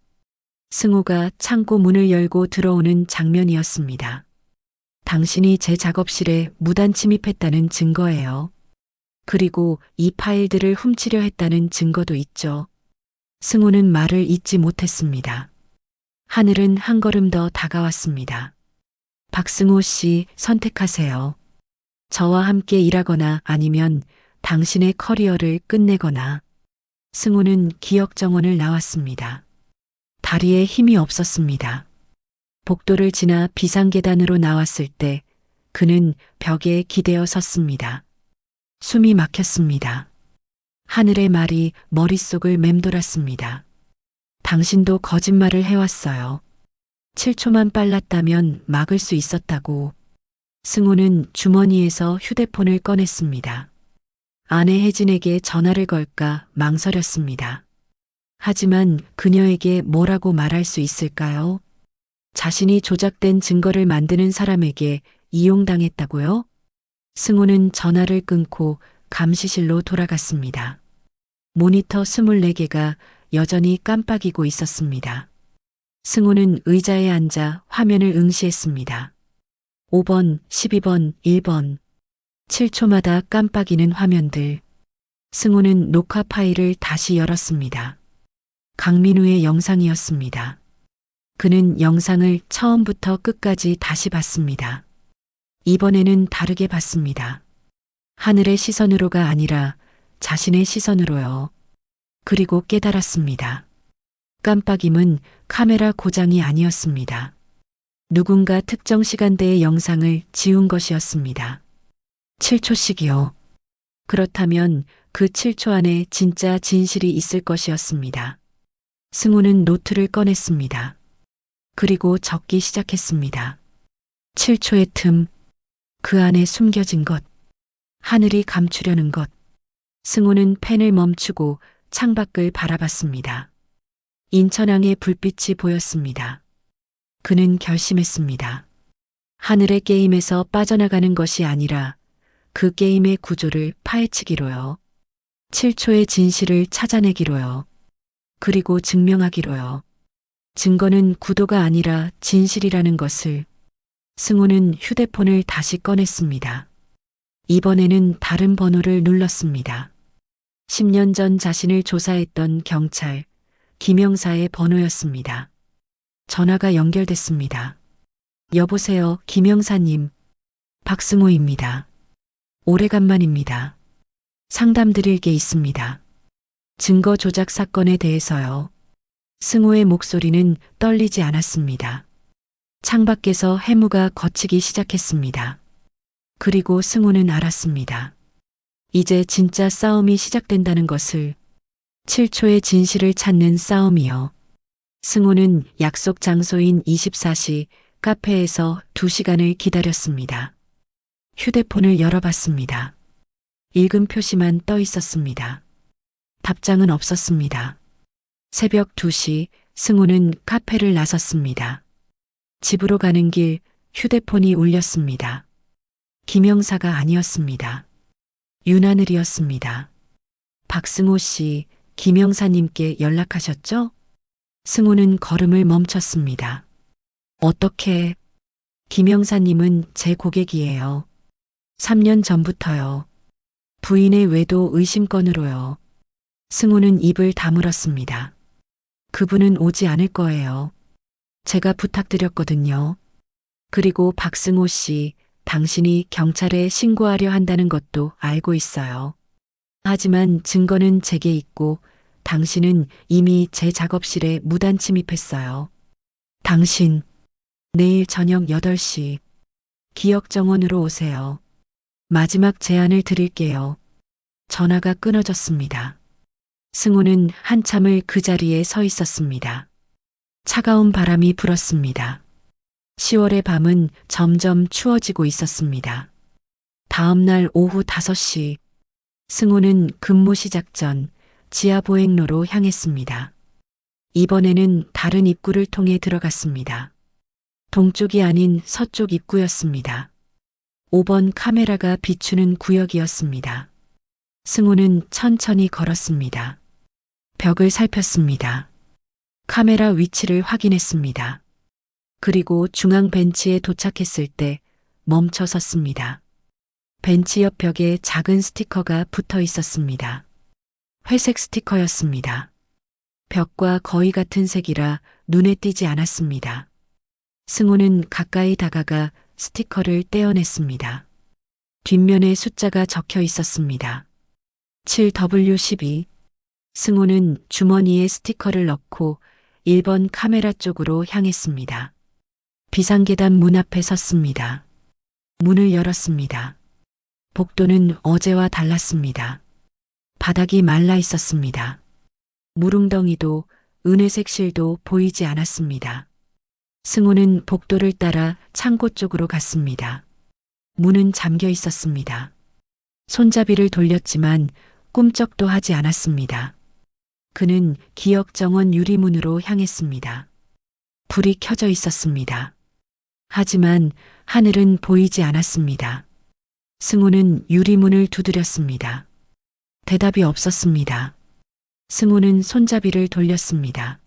승우가 창고 문을 열고 들어오는 장면이었습니다. 당신이 제 작업실에 무단 침입했다는 증거예요. 그리고 이 파일들을 훔치려 했다는 증거도 있죠. 승우는 말을 잇지 못했습니다. 하늘은 한 걸음 더 다가왔습니다. 박승호 씨, 선택하세요. 저와 함께 일하거나 아니면 당신의 커리어를 끝내거나. 승우는 기억 정원을 나왔습니다. 다리에 힘이 없었습니다. 복도를 지나 비상계단으로 나왔을 때 그는 벽에 기대어 섰습니다. 숨이 막혔습니다. 하늘의 말이 머릿속을 맴돌았습니다. 당신도 거짓말을 해왔어요. 7초만 빨랐다면 막을 수 있었다고. 승우는 주머니에서 휴대폰을 꺼냈습니다. 아내 혜진에게 전화를 걸까 망설였습니다. 하지만 그녀에게 뭐라고 말할 수 있을까요? 자신이 조작된 증거를 만드는 사람에게 이용당했다고요? 승호는 전화를 끊고 감시실로 돌아갔습니다. 모니터 24개가 여전히 깜빡이고 있었습니다. 승호는 의자에 앉아 화면을 응시했습니다. 5번, 12번, 1번. 7초마다 깜빡이는 화면들. 승호는 녹화 파일을 다시 열었습니다. 강민우의 영상이었습니다. 그는 영상을 처음부터 끝까지 다시 봤습니다. 이번에는 다르게 봤습니다. 하늘의 시선으로가 아니라 자신의 시선으로요. 그리고 깨달았습니다. 깜빡임은 카메라 고장이 아니었습니다. 누군가 특정 시간대의 영상을 지운 것이었습니다. 7초씩이요. 그렇다면 그 7초 안에 진짜 진실이 있을 것이었습니다. 승호는 노트를 꺼냈습니다. 그리고 적기 시작했습니다. 7초의 틈, 그 안에 숨겨진 것, 하늘이 감추려는 것. 승호는 펜을 멈추고 창밖을 바라봤습니다. 인천항의 불빛이 보였습니다. 그는 결심했습니다. 하늘의 게임에서 빠져나가는 것이 아니라 그 게임의 구조를 파헤치기로요. 7초의 진실을 찾아내기로요. 그리고 증명하기로요. 증거는 구도가 아니라 진실이라는 것을. 승호는 휴대폰을 다시 꺼냈습니다. 이번에는 다른 번호를 눌렀습니다. 10년 전 자신을 조사했던 경찰 김영사의 번호였습니다. 전화가 연결됐습니다. 여보세요, 김영사님. 박승호입니다. 오래간만입니다. 상담 드릴 게 있습니다. 증거 조작 사건에 대해서요. 승호의 목소리는 떨리지 않았습니다. 창밖에서 해무가 걷히기 시작했습니다. 그리고 승호는 알았습니다. 이제 진짜 싸움이 시작된다는 것을. 7초의 진실을 찾는 싸움이요. 승호는 약속 장소인 24시 카페에서 2시간을 기다렸습니다. 휴대폰을 열어봤습니다. 읽음 표시만 떠 있었습니다. 답장은 없었습니다. 새벽 2시 승호는 카페를 나섰습니다. 집으로 가는 길 휴대폰이 울렸습니다. 김영사가 아니었습니다. 윤하늘이었습니다. 박승호 씨, 김영사님께 연락하셨죠? 승호는 걸음을 멈췄습니다. 어떻게? 김영사님은 제 고객이에요. 3년 전부터요. 부인의 외도 의심건으로요. 승호는 입을 다물었습니다. 그분은 오지 않을 거예요. 제가 부탁드렸거든요. 그리고 박승호 씨, 당신이 경찰에 신고하려 한다는 것도 알고 있어요. 하지만 증거는 제게 있고 당신은 이미 제 작업실에 무단 침입했어요. 당신, 내일 저녁 8시 기억정원으로 오세요. 마지막 제안을 드릴게요. 전화가 끊어졌습니다. 승호는 한참을 그 자리에 서 있었습니다. 차가운 바람이 불었습니다. 10월의 밤은 점점 추워지고 있었습니다. 다음 날 오후 5시, 승호는 근무 시작 전 지하보행로로 향했습니다. 이번에는 다른 입구를 통해 들어갔습니다. 동쪽이 아닌 서쪽 입구였습니다. 5번 카메라가 비추는 구역이었습니다. 승호는 천천히 걸었습니다. 벽을 살폈습니다. 카메라 위치를 확인했습니다. 그리고 중앙 벤치에 도착했을 때 멈춰 섰습니다. 벤치 옆 벽에 작은 스티커가 붙어 있었습니다. 회색 스티커였습니다. 벽과 거의 같은 색이라 눈에 띄지 않았습니다. 승호는 가까이 다가가 스티커를 떼어냈습니다. 뒷면에 숫자가 적혀 있었습니다. 7W12. 승호는 주머니에 스티커를 넣고 1번 카메라 쪽으로 향했습니다. 비상계단 문 앞에 섰습니다. 문을 열었습니다. 복도는 어제와 달랐습니다. 바닥이 말라 있었습니다. 물웅덩이도 은회색 실도 보이지 않았습니다. 승호는 복도를 따라 창고 쪽으로 갔습니다. 문은 잠겨 있었습니다. 손잡이를 돌렸지만 꿈쩍도 하지 않았습니다. 그는 기억 정원 유리문으로 향했습니다. 불이 켜져 있었습니다. 하지만 하늘은 보이지 않았습니다. 승우는 유리문을 두드렸습니다. 대답이 없었습니다. 승우는 손잡이를 돌렸습니다.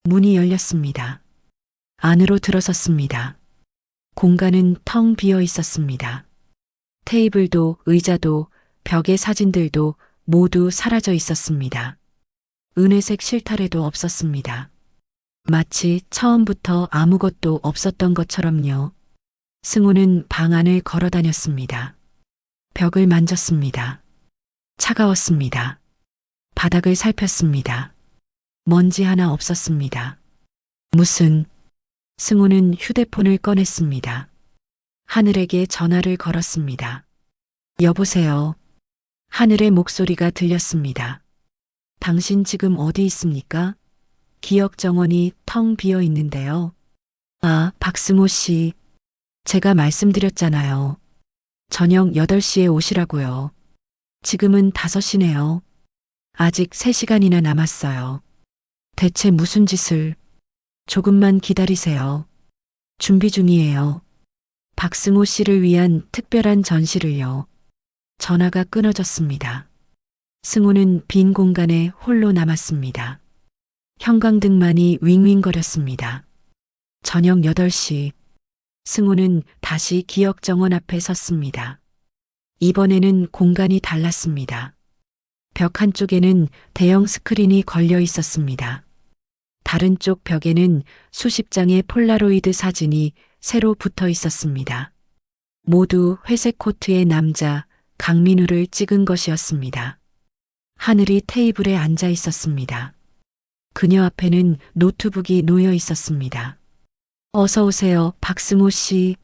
문이 열렸습니다. 안으로 들어섰습니다. 공간은 텅 비어 있었습니다. 테이블도 의자도 벽의 사진들도 모두 사라져 있었습니다. 은회색 실타래도 없었습니다. 마치 처음부터 아무것도 없었던 것처럼요. 승우는 방 안을 걸어 다녔습니다. 벽을 만졌습니다. 차가웠습니다. 바닥을 살폈습니다. 먼지 하나 없었습니다. 승우는 휴대폰을 꺼냈습니다. 하늘에게 전화를 걸었습니다. 여보세요. 하늘의 목소리가 들렸습니다. 당신 지금 어디 있습니까? 기억 정원이 텅 비어 있는데요. 아, 박승호 씨. 제가 말씀드렸잖아요. 저녁 8시에 오시라고요. 지금은 5시네요. 아직 3시간이나 남았어요. 대체 무슨 짓을? 조금만 기다리세요. 준비 중이에요. 박승호 씨를 위한 특별한 전시를요. 전화가 끊어졌습니다. 승호는 빈 공간에 홀로 남았습니다. 형광등만이 윙윙거렸습니다. 저녁 8시. 승호는 다시 기억 정원 앞에 섰습니다. 이번에는 공간이 달랐습니다. 벽 한쪽에는 대형 스크린이 걸려 있었습니다. 다른 쪽 벽에는 수십 장의 폴라로이드 사진이 새로 붙어 있었습니다. 모두 회색 코트의 남자 강민우를 찍은 것이었습니다. 하늘이 테이블에 앉아 있었습니다. 그녀 앞에는 노트북이 놓여 있었습니다. 어서 오세요, 박승호 씨.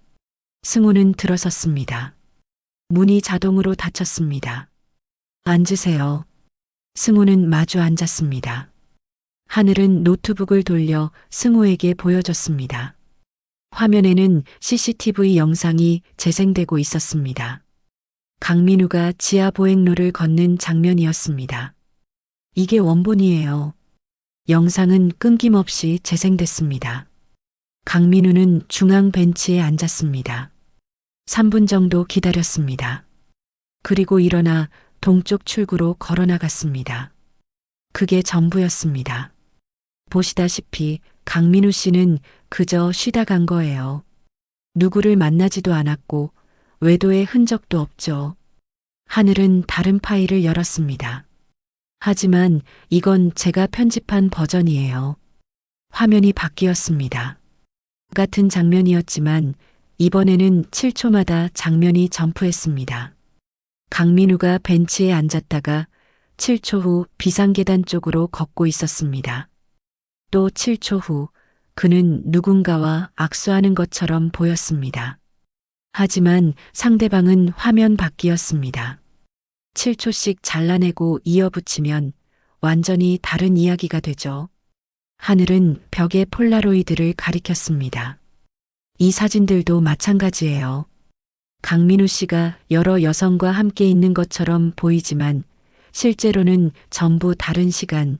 승호는 들어섰습니다. 문이 자동으로 닫혔습니다. 앉으세요. 승호는 마주 앉았습니다. 하늘은 노트북을 돌려 승호에게 보여줬습니다. 화면에는 CCTV 영상이 재생되고 있었습니다. 강민우가 지하 보행로를 걷는 장면이었습니다. 이게 원본이에요. 영상은 끊김없이 재생됐습니다. 강민우는 중앙 벤치에 앉았습니다. 3분 정도 기다렸습니다. 그리고 일어나 동쪽 출구로 걸어 나갔습니다. 그게 전부였습니다. 보시다시피 강민우 씨는 그저 쉬다 간 거예요. 누구를 만나지도 않았고 외도의 흔적도 없죠. 하늘은 다른 파일을 열었습니다. 하지만 이건 제가 편집한 버전이에요. 화면이 바뀌었습니다. 같은 장면이었지만 이번에는 7초마다 장면이 점프했습니다. 강민우가 벤치에 앉았다가 7초 후 비상계단 쪽으로 걷고 있었습니다. 또 7초 후 그는 누군가와 악수하는 것처럼 보였습니다. 하지만 상대방은 화면 밖이었습니다. 7초씩 잘라내고 이어붙이면 완전히 다른 이야기가 되죠. 하늘은 벽에 폴라로이드를 가리켰습니다. 이 사진들도 마찬가지예요. 강민우 씨가 여러 여성과 함께 있는 것처럼 보이지만 실제로는 전부 다른 시간,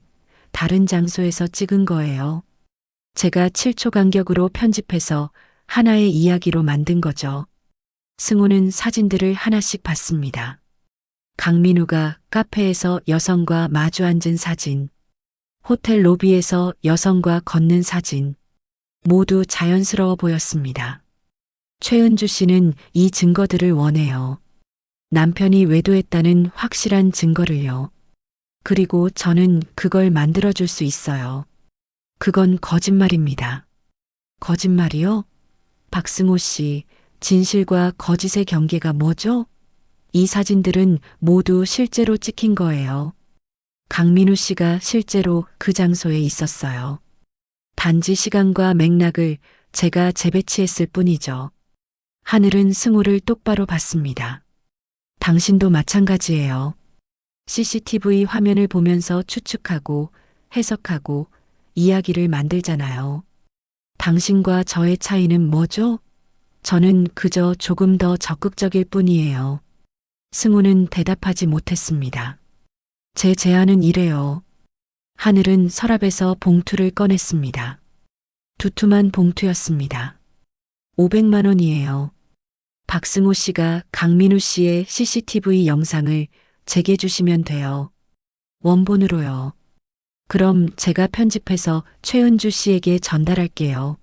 다른 장소에서 찍은 거예요. 제가 7초 간격으로 편집해서 하나의 이야기로 만든 거죠. 승호는 사진들을 하나씩 봤습니다. 강민우가 카페에서 여성과 마주 앉은 사진, 호텔 로비에서 여성과 걷는 사진, 모두 자연스러워 보였습니다. 최은주 씨는 이 증거들을 원해요. 남편이 외도했다는 확실한 증거를요. 그리고 저는 그걸 만들어줄 수 있어요. 그건 거짓말입니다. 거짓말이요? 박승호 씨, 진실과 거짓의 경계가 뭐죠? 이 사진들은 모두 실제로 찍힌 거예요. 강민우 씨가 실제로 그 장소에 있었어요. 단지 시간과 맥락을 제가 재배치했을 뿐이죠. 하늘은 승호를 똑바로 봤습니다. 당신도 마찬가지예요. CCTV 화면을 보면서 추측하고 해석하고 이야기를 만들잖아요. 당신과 저의 차이는 뭐죠? 저는 그저 조금 더 적극적일 뿐이에요. 승호는 대답하지 못했습니다. 제 제안은 이래요. 하늘은 서랍에서 봉투를 꺼냈습니다. 두툼한 봉투였습니다. 500만 원이에요. 박승호 씨가 강민우 씨의 CCTV 영상을 제게 주시면 돼요. 원본으로요. 그럼 제가 편집해서 최은주 씨에게 전달할게요.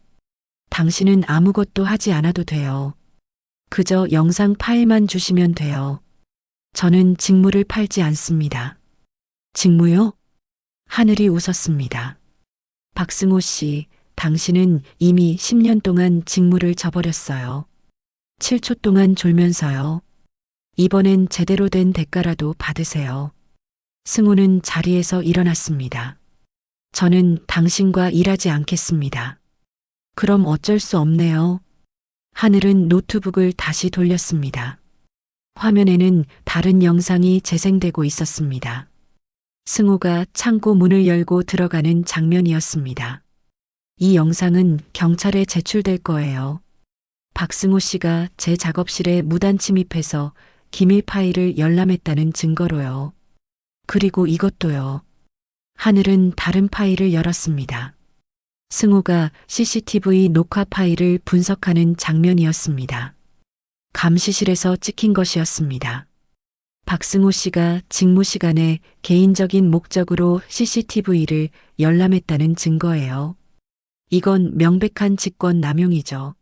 당신은 아무것도 하지 않아도 돼요. 그저 영상 파일만 주시면 돼요. 저는 직무를 팔지 않습니다. 직무요? 하늘이 웃었습니다. 박승호 씨, 당신은 이미 10년 동안 직무를 저버렸어요. 7초 동안 졸면서요. 이번엔 제대로 된 대가라도 받으세요. 승호는 자리에서 일어났습니다. 저는 당신과 일하지 않겠습니다. 그럼 어쩔 수 없네요. 하늘은 노트북을 다시 돌렸습니다. 화면에는 다른 영상이 재생되고 있었습니다. 승호가 창고 문을 열고 들어가는 장면이었습니다. 이 영상은 경찰에 제출될 거예요. 박승호 씨가 제 작업실에 무단 침입해서 기밀 파일을 열람했다는 증거로요. 그리고 이것도요. 하늘은 다른 파일을 열었습니다. 승호가 CCTV 녹화 파일을 분석하는 장면이었습니다. 감시실에서 찍힌 것이었습니다. 박승호 씨가 직무 시간에 개인적인 목적으로 CCTV를 열람했다는 증거예요. 이건 명백한 직권 남용이죠.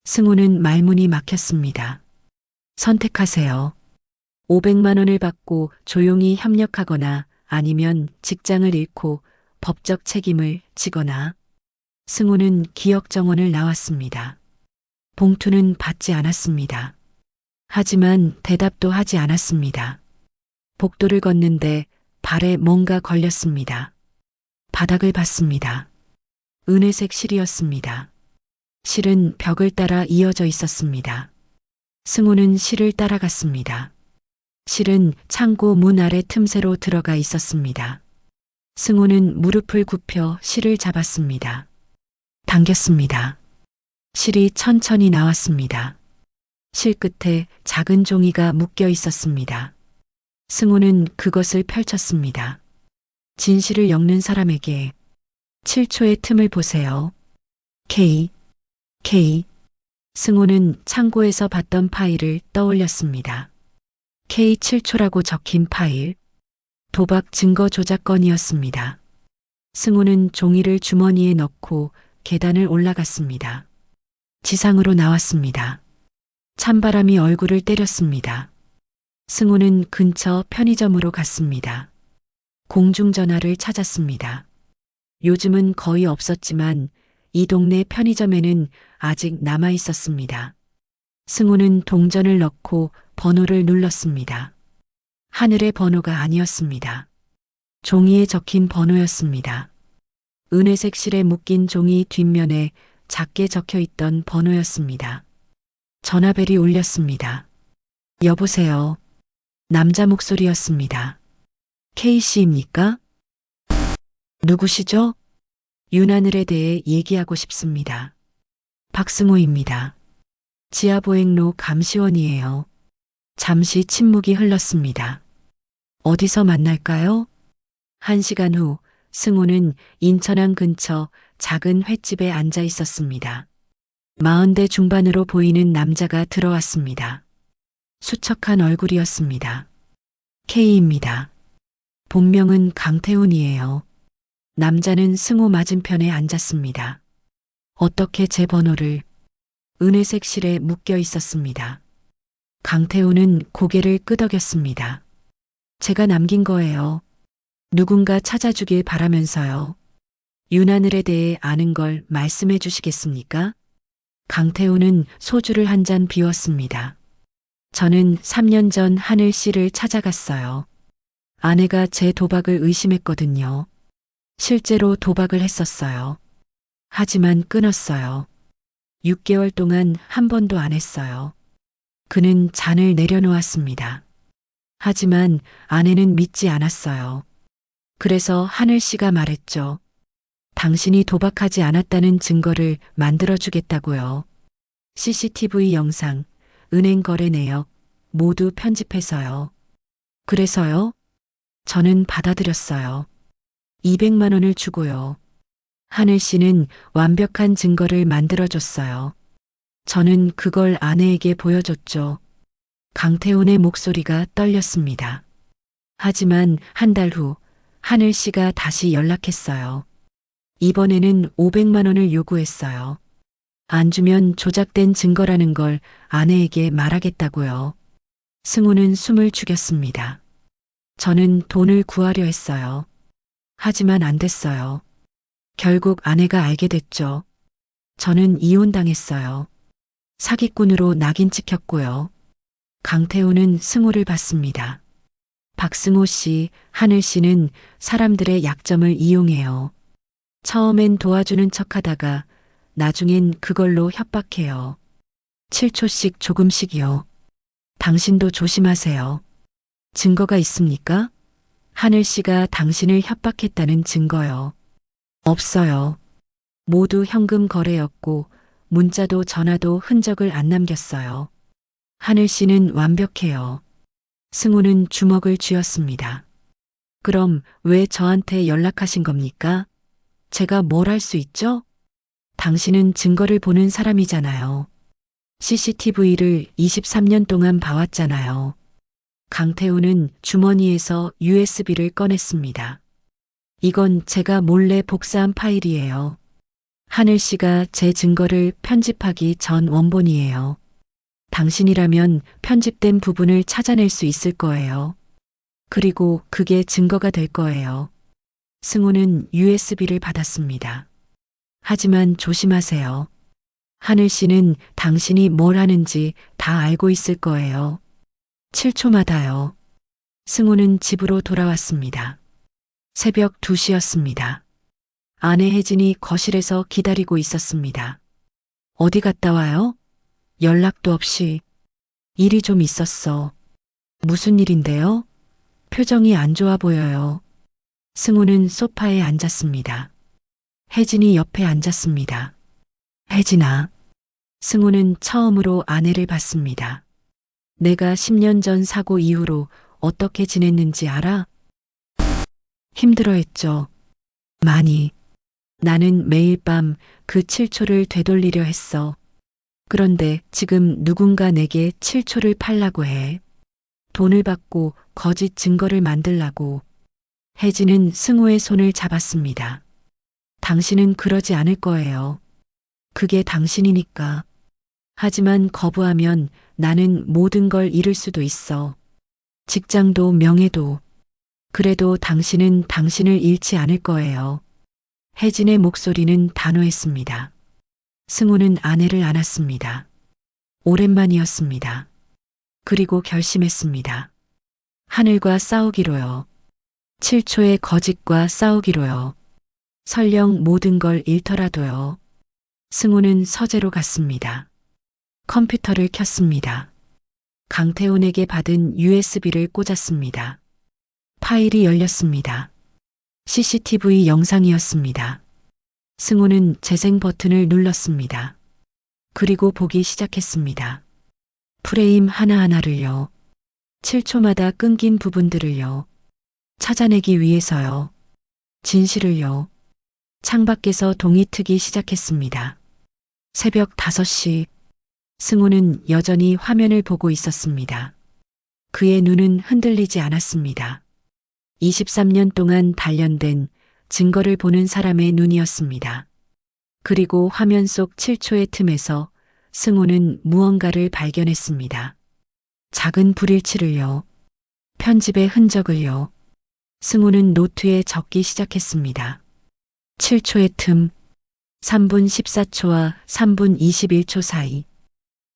승호는 말문이 막혔습니다. 선택하세요. 500만 원을 받고 조용히 협력하거나 아니면 직장을 잃고 법적 책임을 지거나. 승호는 기억 정원을 나왔습니다. 봉투는 받지 않았습니다. 하지만 대답도 하지 않았습니다. 복도를 걷는데 발에 뭔가 걸렸습니다. 바닥을 봤습니다. 은회색 실이었습니다. 실은 벽을 따라 이어져 있었습니다. 승호는 실을 따라갔습니다. 실은 창고 문 아래 틈새로 들어가 있었습니다. 승호는 무릎을 굽혀 실을 잡았습니다. 당겼습니다. 실이 천천히 나왔습니다. 실 끝에 작은 종이가 묶여 있었습니다. 승호는 그것을 펼쳤습니다. 진실을 엮는 사람에게 7초의 틈을 보세요. K. 승호는 창고에서 봤던 파일을 떠올렸습니다. K 7초라고 적힌 파일. 도박 증거 조작건이었습니다. 승호는 종이를 주머니에 넣고 계단을 올라갔습니다. 지상으로 나왔습니다. 찬바람이 얼굴을 때렸습니다. 승호는 근처 편의점으로 갔습니다. 공중전화를 찾았습니다. 요즘은 거의 없었지만 이 동네 편의점에는 아직 남아 있었습니다. 승호는 동전을 넣고 번호를 눌렀습니다. 하늘의 번호가 아니었습니다. 종이에 적힌 번호였습니다. 은회색 실에 묶인 종이 뒷면에 작게 적혀 있던 번호였습니다. 전화벨이 울렸습니다. 여보세요. 남자 목소리였습니다. K씨입니까? 누구시죠? 윤하늘에 대해 얘기하고 싶습니다. 박승호입니다. 지하보행로 감시원이에요. 잠시 침묵이 흘렀습니다. 어디서 만날까요? 1시간 후 승호는 인천항 근처 작은 횟집에 앉아 있었습니다. 40대 중반으로 보이는 남자가 들어왔습니다. 수척한 얼굴이었습니다. K입니다. 본명은 강태훈이에요. 남자는 승호 맞은편에 앉았습니다. 어떻게 제 번호를? 은회색 실에 묶여 있었습니다. 강태훈은 고개를 끄덕였습니다. 제가 남긴 거예요. 누군가 찾아주길 바라면서요. 윤하늘에 대해 아는 걸 말씀해 주시겠습니까? 강태훈은 소주를 한 잔 비웠습니다. 저는 3년 전 하늘 씨를 찾아갔어요. 아내가 제 도박을 의심했거든요. 실제로 도박을 했었어요. 하지만 끊었어요. 6개월 동안 한 번도 안 했어요. 그는 잔을 내려놓았습니다. 하지만 아내는 믿지 않았어요. 그래서 하늘 씨가 말했죠. 당신이 도박하지 않았다는 증거를 만들어주겠다고요. CCTV 영상, 은행 거래 내역 모두 편집해서요. 그래서요? 저는 받아들였어요. 200만 원을 주고요. 하늘 씨는 완벽한 증거를 만들어줬어요. 저는 그걸 아내에게 보여줬죠. 강태훈의 목소리가 떨렸습니다. 하지만 한 달 후 하늘 씨가 다시 연락했어요. 이번에는 500만 원을 요구했어요. 안 주면 조작된 증거라는 걸 아내에게 말하겠다고요. 승우는 숨을 죽였습니다. 저는 돈을 구하려 했어요. 하지만 안 됐어요. 결국 아내가 알게 됐죠. 저는 이혼당했어요. 사기꾼으로 낙인 찍혔고요. 강태우는 승우를 봤습니다. 박승호 씨, 하늘 씨는 사람들의 약점을 이용해요. 처음엔 도와주는 척 하다가 나중엔 그걸로 협박해요. 7초씩 조금씩이요. 당신도 조심하세요. 증거가 있습니까? 하늘 씨가 당신을 협박했다는 증거요. 없어요. 모두 현금 거래였고 문자도 전화도 흔적을 안 남겼어요. 하늘 씨는 완벽해요. 승우는 주먹을 쥐었습니다. 그럼 왜 저한테 연락하신 겁니까? 제가 뭘 할 수 있죠? 당신은 증거를 보는 사람이잖아요. CCTV를 23년 동안 봐왔잖아요. 강태우는 주머니에서 USB를 꺼냈습니다. 이건 제가 몰래 복사한 파일이에요. 하늘 씨가 제 증거를 편집하기 전 원본이에요. 당신이라면 편집된 부분을 찾아낼 수 있을 거예요. 그리고 그게 증거가 될 거예요. 승우는 USB를 받았습니다. 하지만 조심하세요. 하늘 씨는 당신이 뭘 하는지 다 알고 있을 거예요. 7초마다요. 승우는 집으로 돌아왔습니다. 새벽 2시였습니다. 아내 혜진이 거실에서 기다리고 있었습니다. 어디 갔다 와요? 연락도 없이. 일이 좀 있었어. 무슨 일인데요? 표정이 안 좋아 보여요. 승우는 소파에 앉았습니다. 혜진이 옆에 앉았습니다. 혜진아. 승우는 처음으로 아내를 봤습니다. 내가 10년 전 사고 이후로 어떻게 지냈는지 알아? 힘들어했죠. 많이. 나는 매일 밤 그 7초를 되돌리려 했어. 그런데 지금 누군가 내게 7초를 팔라고 해. 돈을 받고 거짓 증거를 만들라고. 혜진은 승우의 손을 잡았습니다. 당신은 그러지 않을 거예요. 그게 당신이니까. 하지만 거부하면 나는 모든 걸 잃을 수도 있어. 직장도 명예도. 그래도 당신은 당신을 잃지 않을 거예요. 혜진의 목소리는 단호했습니다. 승우는 아내를 안았습니다. 오랜만이었습니다. 그리고 결심했습니다. 하늘과 싸우기로요. 7초의 거짓과 싸우기로요. 설령 모든 걸 잃더라도요. 승우는 서재로 갔습니다. 컴퓨터를 켰습니다. 강태훈에게 받은 USB를 꽂았습니다. 파일이 열렸습니다. CCTV 영상이었습니다. 승우는 재생 버튼을 눌렀습니다. 그리고 보기 시작했습니다. 프레임 하나하나를요. 7초마다 끊긴 부분들을요. 찾아내기 위해서요. 진실을요. 창밖에서 동이 트기 시작했습니다. 새벽 5시. 승우는 여전히 화면을 보고 있었습니다. 그의 눈은 흔들리지 않았습니다. 23년 동안 단련된 증거를 보는 사람의 눈이었습니다. 그리고 화면 속 7초의 틈에서 승우는 무언가를 발견했습니다. 작은 불일치를요. 편집의 흔적을요. 승우는 노트에 적기 시작했습니다. 7초의 틈, 3분 14초와 3분 21초 사이.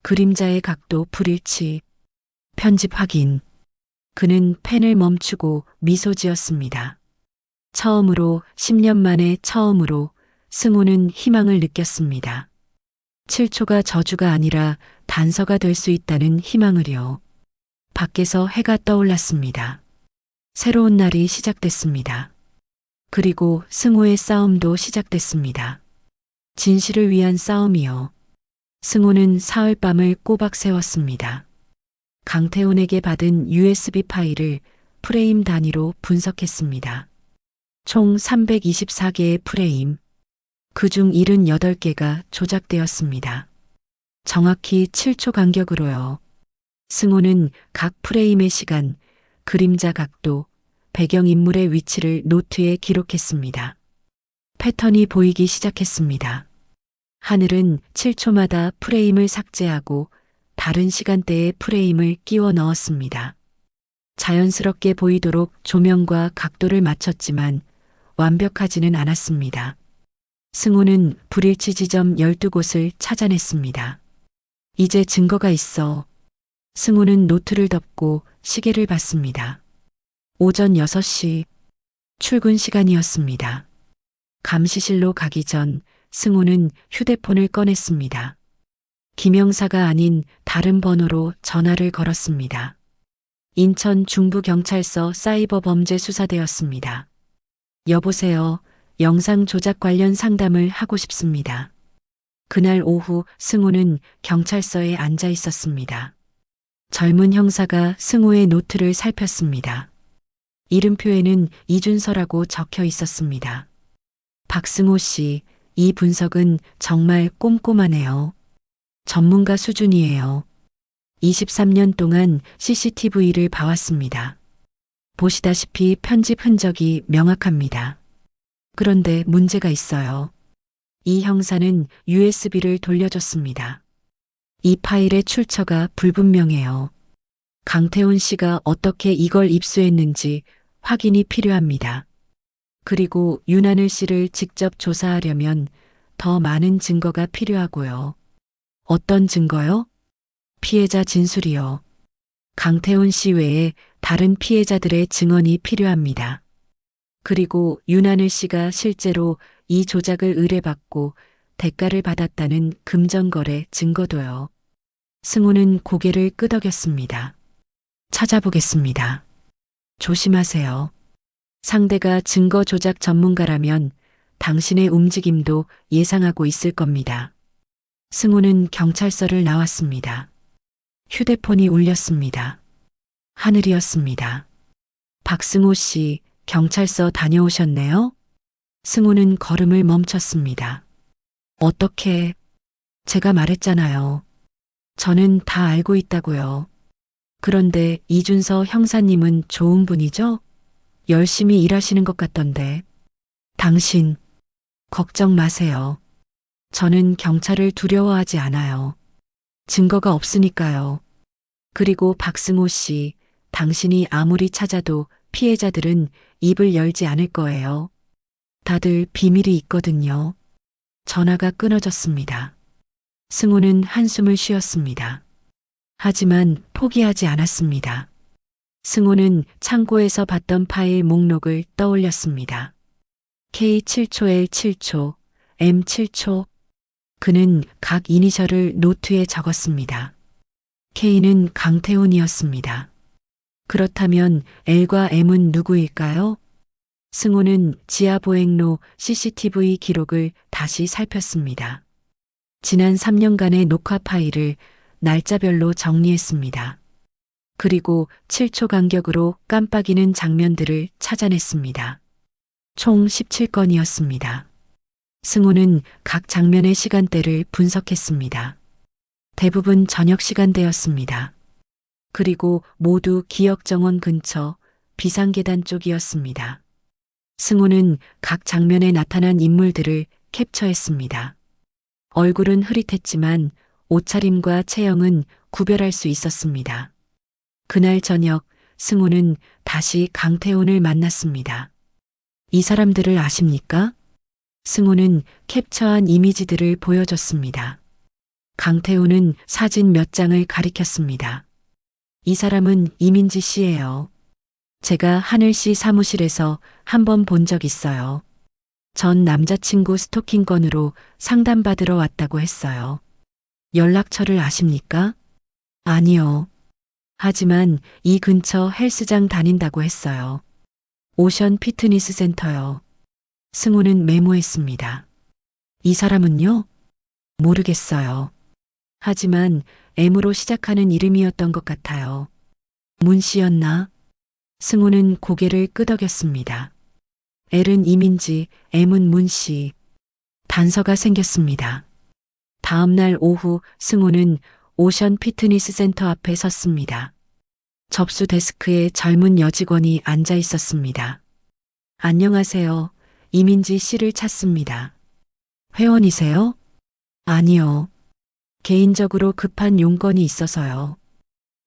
그림자의 각도 불일치. 편집 확인. 그는 펜을 멈추고 미소 지었습니다. 처음으로 10년 만에 처음으로 승우는 희망을 느꼈습니다. 7초가 저주가 아니라 단서가 될 수 있다는 희망을요. 밖에서 해가 떠올랐습니다. 새로운 날이 시작됐습니다. 그리고 승우의 싸움도 시작됐습니다. 진실을 위한 싸움이요. 승우는 사흘밤을 꼬박 세웠습니다. 강태훈에게 받은 USB 파일을 프레임 단위로 분석했습니다. 총 324개의 프레임, 그중 78개가 조작되었습니다. 정확히 7초 간격으로요. 승호는 각 프레임의 시간, 그림자 각도, 배경인물의 위치를 노트에 기록했습니다. 패턴이 보이기 시작했습니다. 하늘은 7초마다 프레임을 삭제하고 다른 시간대에 프레임을 끼워 넣었습니다. 자연스럽게 보이도록 조명과 각도를 맞췄지만 완벽하지는 않았습니다. 승호는 불일치 지점 12곳을 찾아냈습니다. 이제 증거가 있어. 승호는 노트를 덮고 시계를 봤습니다. 오전 6시 출근 시간이었습니다. 감시실로 가기 전 승호는 휴대폰을 꺼냈습니다. 김영사가 아닌 다른 번호로 전화를 걸었습니다. 인천 중부경찰서 사이버범죄수사대였습니다. 여보세요. 영상 조작 관련 상담을 하고 싶습니다. 그날 오후 승호는 경찰서에 앉아 있었습니다. 젊은 형사가 승호의 노트를 살폈습니다. 이름표에는 이준서라고 적혀 있었습니다. 박승호 씨, 이 분석은 정말 꼼꼼하네요. 전문가 수준이에요. 23년 동안 CCTV를 봐왔습니다. 보시다시피 편집 흔적이 명확합니다. 그런데 문제가 있어요. 이 형사는 USB를 돌려줬습니다. 이 파일의 출처가 불분명해요. 강태훈 씨가 어떻게 이걸 입수했는지 확인이 필요합니다. 그리고 윤하늘 씨를 직접 조사하려면 더 많은 증거가 필요하고요. 어떤 증거요? 피해자 진술이요. 강태훈 씨 외에 다른 피해자들의 증언이 필요합니다. 그리고 윤하늘 씨가 실제로 이 조작을 의뢰받고 대가를 받았다는 금전거래 증거도요. 승호는 고개를 끄덕였습니다. 찾아보겠습니다. 조심하세요. 상대가 증거 조작 전문가라면 당신의 움직임도 예상하고 있을 겁니다. 승호는 경찰서를 나왔습니다. 휴대폰이 울렸습니다. 하늘이었습니다. 박승호 씨, 경찰서 다녀오셨네요? 승호는 걸음을 멈췄습니다. 어떻게? 제가 말했잖아요. 저는 다 알고 있다고요. 그런데 이준서 형사님은 좋은 분이죠? 열심히 일하시는 것 같던데. 당신, 걱정 마세요. 저는 경찰을 두려워하지 않아요. 증거가 없으니까요. 그리고 박승호 씨, 당신이 아무리 찾아도 피해자들은 입을 열지 않을 거예요. 다들 비밀이 있거든요. 전화가 끊어졌습니다. 승호는 한숨을 쉬었습니다. 하지만 포기하지 않았습니다. 승호는 창고에서 봤던 파일 목록을 떠올렸습니다. K7초, L7초, M7초. 그는 각 이니셜을 노트에 적었습니다. K는 강태훈이었습니다. 그렇다면 L과 M은 누구일까요? 승호는 지하보행로 CCTV 기록을 다시 살폈습니다. 지난 3년간의 녹화 파일을 날짜별로 정리했습니다. 그리고 7초 간격으로 깜빡이는 장면들을 찾아냈습니다. 총 17건이었습니다. 승호는 각 장면의 시간대를 분석했습니다. 대부분 저녁 시간대였습니다. 그리고 모두 기억정원 근처 비상계단 쪽이었습니다. 승호는 각 장면에 나타난 인물들을 캡처했습니다. 얼굴은 흐릿했지만 옷차림과 체형은 구별할 수 있었습니다. 그날 저녁 승호는 다시 강태훈을 만났습니다. 이 사람들을 아십니까? 승호는 캡처한 이미지들을 보여줬습니다. 강태훈은 사진 몇 장을 가리켰습니다. 이 사람은 이민지 씨예요. 제가 하늘 씨 사무실에서 한 번 본 적 있어요. 전 남자친구 스토킹 건으로 상담받으러 왔다고 했어요. 연락처를 아십니까? 아니요. 하지만 이 근처 헬스장 다닌다고 했어요. 오션 피트니스 센터요. 승호는 메모했습니다. 이 사람은요? 모르겠어요. 하지만 M으로 시작하는 이름이었던 것 같아요. 문 씨였나? 승호는 고개를 끄덕였습니다. L은 이민지, M은 문 씨. 단서가 생겼습니다. 다음 날 오후 승우는 오션 피트니스 센터 앞에 섰습니다. 접수 데스크에 젊은 여직원이 앉아 있었습니다. 안녕하세요. 이민지 씨를 찾습니다. 회원이세요? 아니요. 개인적으로 급한 용건이 있어서요.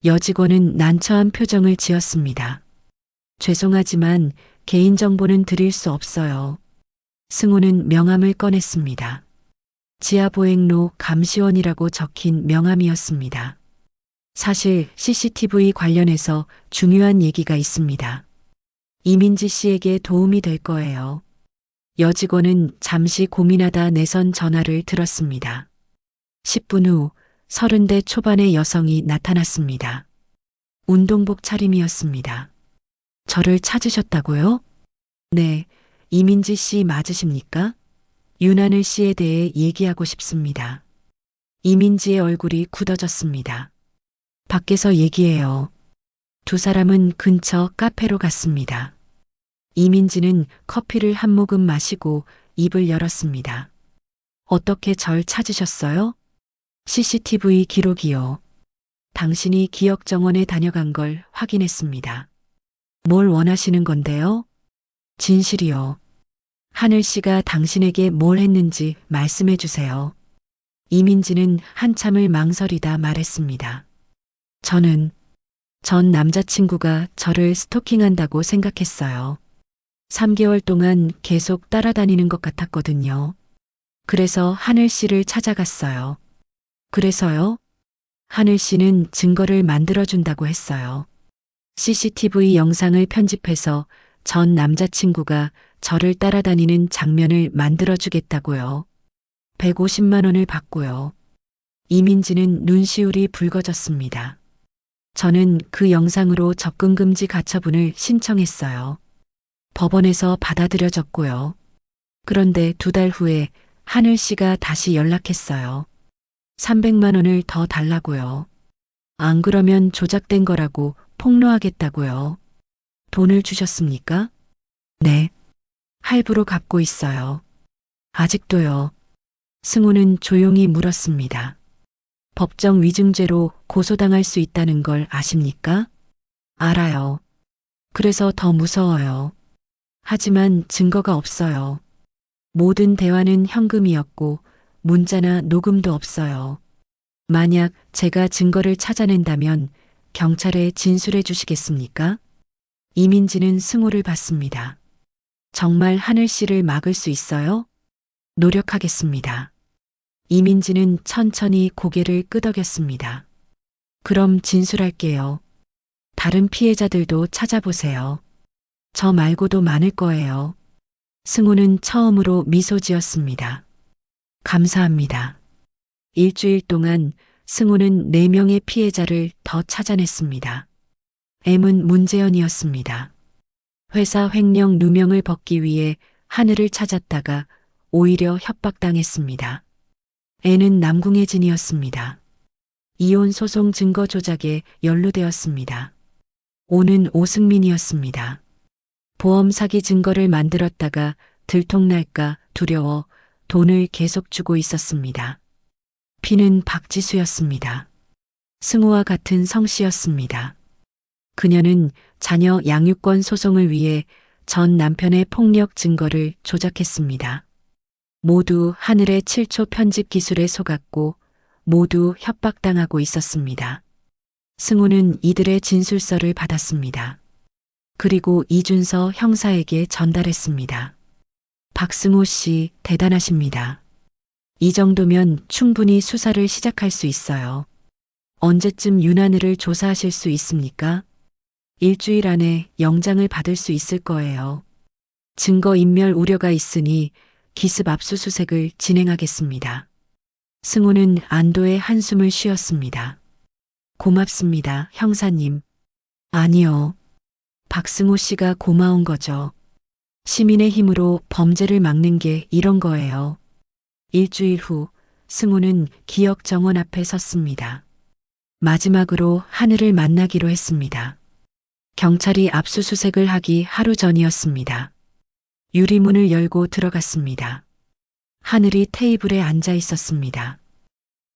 여직원은 난처한 표정을 지었습니다. 죄송하지만 개인정보는 드릴 수 없어요. 승우는 명함을 꺼냈습니다. 지하보행로 감시원이라고 적힌 명함이었습니다. 사실 CCTV 관련해서 중요한 얘기가 있습니다. 이민지 씨에게 도움이 될 거예요. 여직원은 잠시 고민하다 내선 전화를 들었습니다. 10분 후 30대 초반의 여성이 나타났습니다. 운동복 차림이었습니다. 저를 찾으셨다고요? 네, 이민지 씨 맞으십니까? 윤하늘 씨에 대해 얘기하고 싶습니다. 이민지의 얼굴이 굳어졌습니다. 밖에서 얘기해요. 두 사람은 근처 카페로 갔습니다. 이민지는 커피를 한 모금 마시고 입을 열었습니다. 어떻게 절 찾으셨어요? CCTV 기록이요. 당신이 기억 정원에 다녀간 걸 확인했습니다. 뭘 원하시는 건데요? 진실이요. 하늘 씨가 당신에게 뭘 했는지 말씀해 주세요. 이민지는 한참을 망설이다 말했습니다. 저는 전 남자친구가 저를 스토킹한다고 생각했어요. 3개월 동안 계속 따라다니는 것 같았거든요. 그래서 하늘 씨를 찾아갔어요. 그래서요? 하늘 씨는 증거를 만들어준다고 했어요. CCTV 영상을 편집해서 전 남자친구가 저를 따라다니는 장면을 만들어주겠다고요. 150만 원을 받고요. 이민지는 눈시울이 붉어졌습니다. 저는 그 영상으로 접근금지 가처분을 신청했어요. 법원에서 받아들여졌고요. 그런데 2달 후에 하늘 씨가 다시 연락했어요. 300만 원을 더 달라고요. 안 그러면 조작된 거라고 폭로하겠다고요. 돈을 주셨습니까? 네. 할부로 갚고 있어요. 아직도요. 승우는 조용히 물었습니다. 법정 위증죄로 고소당할 수 있다는 걸 아십니까? 알아요. 그래서 더 무서워요. 하지만 증거가 없어요. 모든 대화는 현금이었고 문자나 녹음도 없어요. 만약 제가 증거를 찾아낸다면 경찰에 진술해 주시겠습니까? 이민지는 승우를 봤습니다. 정말 하늘 씨를 막을 수 있어요? 노력하겠습니다. 이민지는 천천히 고개를 끄덕였습니다. 그럼 진술할게요. 다른 피해자들도 찾아보세요. 저 말고도 많을 거예요. 승우는 처음으로 미소 지었습니다. 감사합니다. 일주일 동안 승우는 4명의 피해자를 더 찾아냈습니다. M은 문재현이었습니다. 회사 횡령 누명을 벗기 위해 하늘을 찾았다가 오히려 협박당했습니다. N은 남궁혜진이었습니다. 이혼 소송 증거 조작에 연루되었습니다. O는 오승민이었습니다. 보험 사기 증거를 만들었다가 들통날까 두려워 돈을 계속 주고 있었습니다. P는 박지수였습니다. 승우와 같은 성씨였습니다. 그녀는 자녀 양육권 소송을 위해 전 남편의 폭력 증거를 조작했습니다. 모두 하늘의 7초 편집 기술에 속았고 모두 협박당하고 있었습니다. 승우는 이들의 진술서를 받았습니다. 그리고 이준서 형사에게 전달했습니다. 박승호 씨, 대단하십니다. 이 정도면 충분히 수사를 시작할 수 있어요. 언제쯤 윤하늘을 조사하실 수 있습니까? 일주일 안에 영장을 받을 수 있을 거예요. 증거인멸 우려가 있으니 기습 압수수색을 진행하겠습니다. 승우는 안도의 한숨을 쉬었습니다. 고맙습니다, 형사님. 아니요. 박승호 씨가 고마운 거죠. 시민의 힘으로 범죄를 막는 게 이런 거예요. 일주일 후 승우는 기억 정원 앞에 섰습니다. 마지막으로 하늘을 만나기로 했습니다. 경찰이 압수수색을 하기 하루 전이었습니다. 유리문을 열고 들어갔습니다. 하늘이 테이블에 앉아 있었습니다.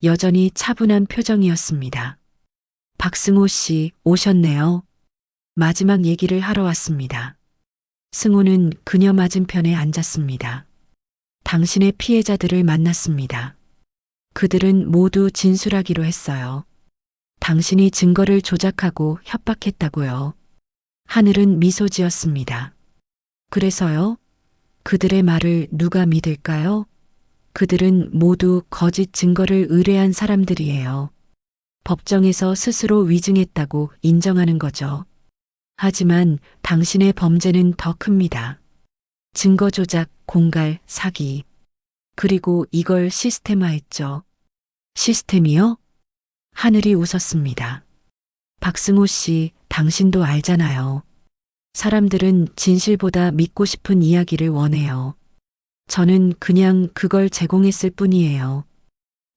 여전히 차분한 표정이었습니다. 박승호 씨 오셨네요. 마지막 얘기를 하러 왔습니다. 승호는 그녀 맞은편에 앉았습니다. 당신의 피해자들을 만났습니다. 그들은 모두 진술하기로 했어요. 당신이 증거를 조작하고 협박했다고요. 하늘은 미소 지었습니다. 그래서요? 그들의 말을 누가 믿을까요? 그들은 모두 거짓 증거를 의뢰한 사람들이에요. 법정에서 스스로 위증했다고 인정하는 거죠. 하지만 당신의 범죄는 더 큽니다. 증거 조작, 공갈, 사기. 그리고 이걸 시스템화했죠. 시스템이요? 하늘이 웃었습니다. 박승호 씨, 당신도 알잖아요. 사람들은 진실보다 믿고 싶은 이야기를 원해요. 저는 그냥 그걸 제공했을 뿐이에요.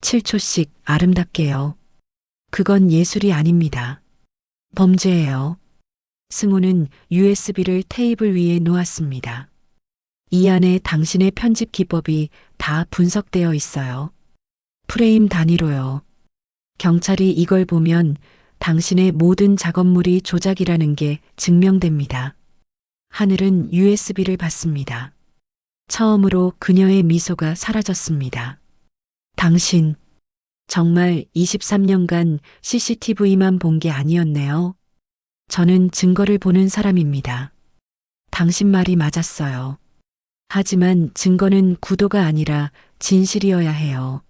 7초씩 아름답게요. 그건 예술이 아닙니다. 범죄예요. 승호는 USB를 테이블 위에 놓았습니다. 이 안에 당신의 편집 기법이 다 분석되어 있어요. 프레임 단위로요. 경찰이 이걸 보면 당신의 모든 작업물이 조작이라는 게 증명됩니다. 하늘은 USB를 받습니다. 처음으로 그녀의 미소가 사라졌습니다. 당신, 정말 23년간 CCTV만 본 게 아니었네요. 저는 증거를 보는 사람입니다. 당신 말이 맞았어요. 하지만 증거는 구도가 아니라 진실이어야 해요.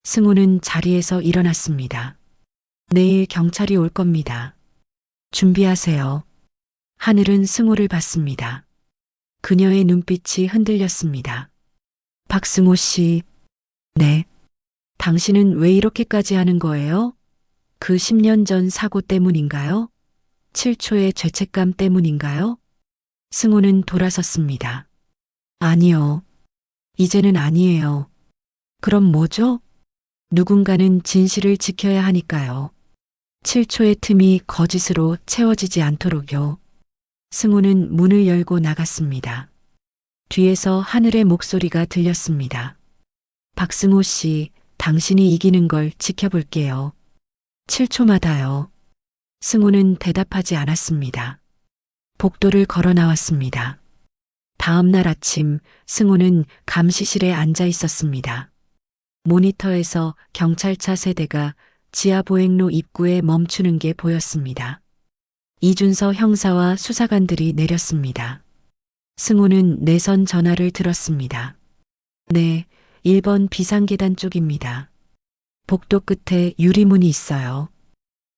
승호는 자리에서 일어났습니다. 내일 경찰이 올 겁니다. 준비하세요. 하늘은 승호를 봤습니다. 그녀의 눈빛이 흔들렸습니다. 박승호 씨, 네. 당신은 왜 이렇게까지 하는 거예요? 그 10년 전 사고 때문인가요? 7초의 죄책감 때문인가요? 승호는 돌아섰습니다. 아니요. 이제는 아니에요. 그럼 뭐죠? 누군가는 진실을 지켜야 하니까요. 7초의 틈이 거짓으로 채워지지 않도록요. 승호는 문을 열고 나갔습니다. 뒤에서 하늘의 목소리가 들렸습니다. 박승호 씨, 당신이 이기는 걸 지켜볼게요. 7초마다요. 승호는 대답하지 않았습니다. 복도를 걸어 나왔습니다. 다음 날 아침 승호는 감시실에 앉아 있었습니다. 모니터에서 경찰차 세대가 지하보행로 입구에 멈추는 게 보였습니다. 이준서 형사와 수사관들이 내렸습니다. 승호는 내선 전화를 들었습니다. 네, 1번 비상계단 쪽입니다. 복도 끝에 유리문이 있어요.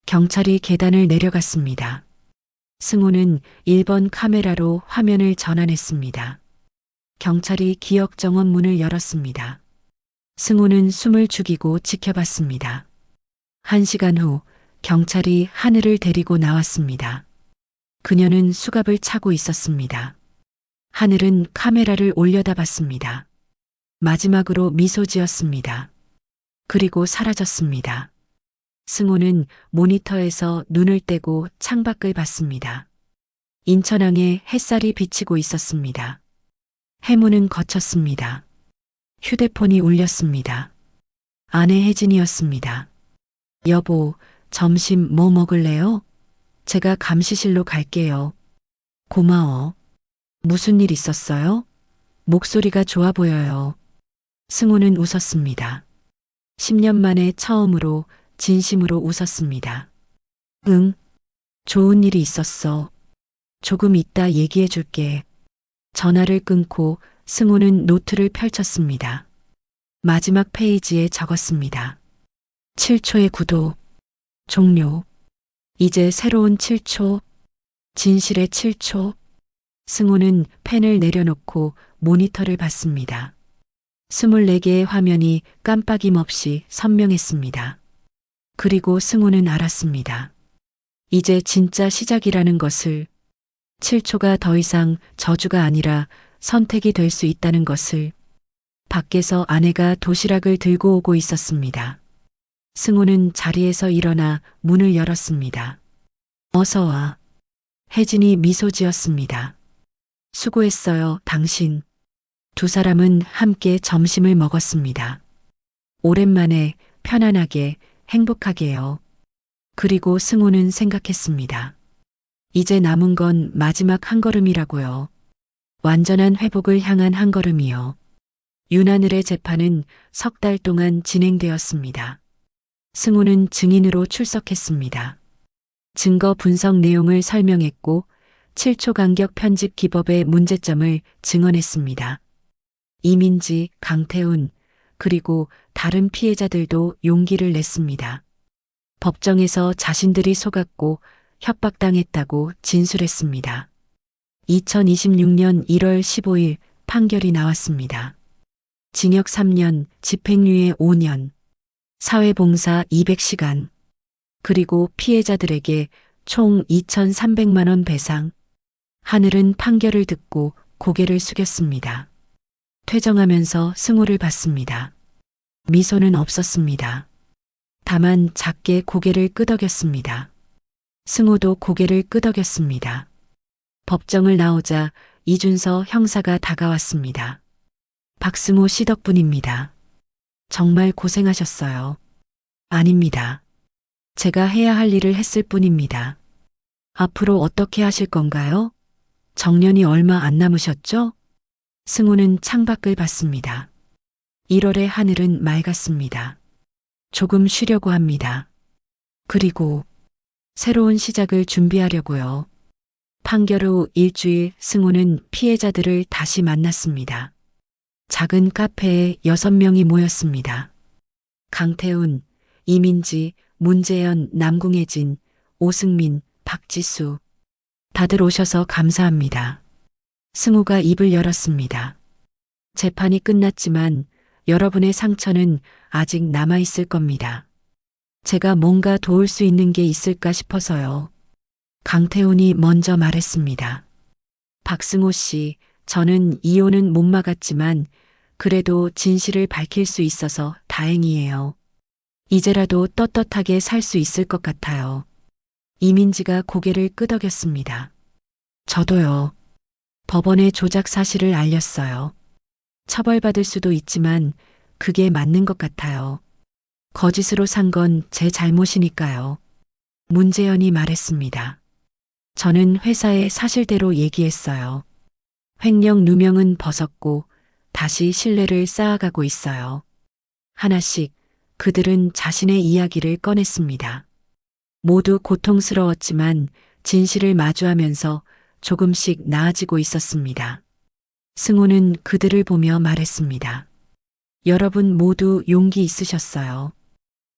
경찰이 계단을 내려갔습니다. 승호는 1번 카메라로 화면을 전환했습니다. 경찰이 기억 정원 문을 열었습니다. 승호는 숨을 죽이고 지켜봤습니다. 1시간 후 경찰이 하늘을 데리고 나왔습니다. 그녀는 수갑을 차고 있었습니다. 하늘은 카메라를 올려다봤습니다. 마지막으로 미소 지었습니다. 그리고 사라졌습니다. 승호는 모니터에서 눈을 떼고 창밖을 봤습니다. 인천항에 햇살이 비치고 있었습니다. 해문은 거쳤습니다. 휴대폰이 울렸습니다. 아내 혜진이었습니다. 여보, 점심 뭐 먹을래요? 제가 감시실로 갈게요. 고마워. 무슨 일 있었어요? 목소리가 좋아 보여요. 승호는 웃었습니다. 10년 만에 처음으로 진심으로 웃었습니다. 응, 좋은 일이 있었어. 조금 이따 얘기해 줄게. 전화를 끊고 승호는 노트를 펼쳤습니다. 마지막 페이지에 적었습니다. 7초의 구도. 종료. 이제 새로운 7초. 진실의 7초. 승호는 펜을 내려놓고 모니터를 봤습니다. 24개의 화면이 깜빡임 없이 선명했습니다. 그리고 승호는 알았습니다. 이제 진짜 시작이라는 것을, 7초가 더 이상 저주가 아니라 선택이 될 수 있다는 것을. 밖에서 아내가 도시락을 들고 오고 있었습니다. 승호는 자리에서 일어나 문을 열었습니다. 어서 와. 혜진이 미소 지었습니다. 수고했어요, 당신. 두 사람은 함께 점심을 먹었습니다. 오랜만에 편안하게 행복하게요. 그리고 승호는 생각했습니다. 이제 남은 건 마지막 한 걸음이라고요. 완전한 회복을 향한 한 걸음이요. 윤하늘의 재판은 석 달 동안 진행되었습니다. 승호는 증인으로 출석했습니다. 증거 분석 내용을 설명했고 7초 간격 편집 기법의 문제점을 증언했습니다. 이민지, 강태훈, 그리고 다른 피해자들도 용기를 냈습니다. 법정에서 자신들이 속았고 협박당했다고 진술했습니다. 2026년 1월 15일 판결이 나왔습니다. 징역 3년, 집행유예 5년, 사회봉사 200시간, 그리고 피해자들에게 총 2,300만 원 배상. 하늘은 판결을 듣고 고개를 숙였습니다. 퇴정하면서 승호를 봤습니다. 미소는 없었습니다. 다만 작게 고개를 끄덕였습니다. 승호도 고개를 끄덕였습니다. 법정을 나오자 이준서 형사가 다가왔습니다. 박승호 씨 덕분입니다. 정말 고생하셨어요. 아닙니다. 제가 해야 할 일을 했을 뿐입니다. 앞으로 어떻게 하실 건가요? 정년이 얼마 안 남으셨죠? 승호는 창밖을 봤습니다. 1월의 하늘은 맑았습니다. 조금 쉬려고 합니다. 그리고 새로운 시작을 준비하려고요. 판결 후 일주일 승호는 피해자들을 다시 만났습니다. 작은 카페에 6명이 모였습니다. 강태훈, 이민지, 문재현, 남궁혜진, 오승민, 박지수. 다들 오셔서 감사합니다. 승호가 입을 열었습니다. 재판이 끝났지만 여러분의 상처는 아직 남아있을 겁니다. 제가 뭔가 도울 수 있는 게 있을까 싶어서요. 강태훈이 먼저 말했습니다. 박승호 씨, 저는 이혼은 못 막았지만 그래도 진실을 밝힐 수 있어서 다행이에요. 이제라도 떳떳하게 살 수 있을 것 같아요. 이민지가 고개를 끄덕였습니다. 저도요. 법원에 조작 사실을 알렸어요. 처벌받을 수도 있지만 그게 맞는 것 같아요. 거짓으로 산 건 제 잘못이니까요. 문재현이 말했습니다. 저는 회사에 사실대로 얘기했어요. 횡령 누명은 벗었고 다시 신뢰를 쌓아가고 있어요. 하나씩 그들은 자신의 이야기를 꺼냈습니다. 모두 고통스러웠지만 진실을 마주하면서 조금씩 나아지고 있었습니다. 승호는 그들을 보며 말했습니다. 여러분 모두 용기 있으셨어요.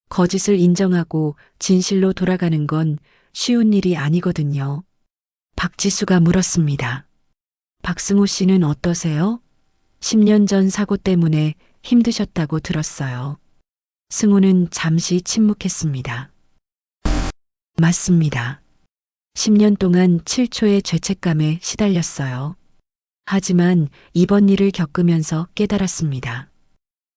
거짓을 인정하고 진실로 돌아가는 건 쉬운 일이 아니거든요. 박지수가 물었습니다. 박승호 씨는 어떠세요? 10년 전 사고 때문에 힘드셨다고 들었어요. 승호는 잠시 침묵했습니다. 맞습니다. 10년 동안 7초의 죄책감에 시달렸어요. 하지만 이번 일을 겪으면서 깨달았습니다.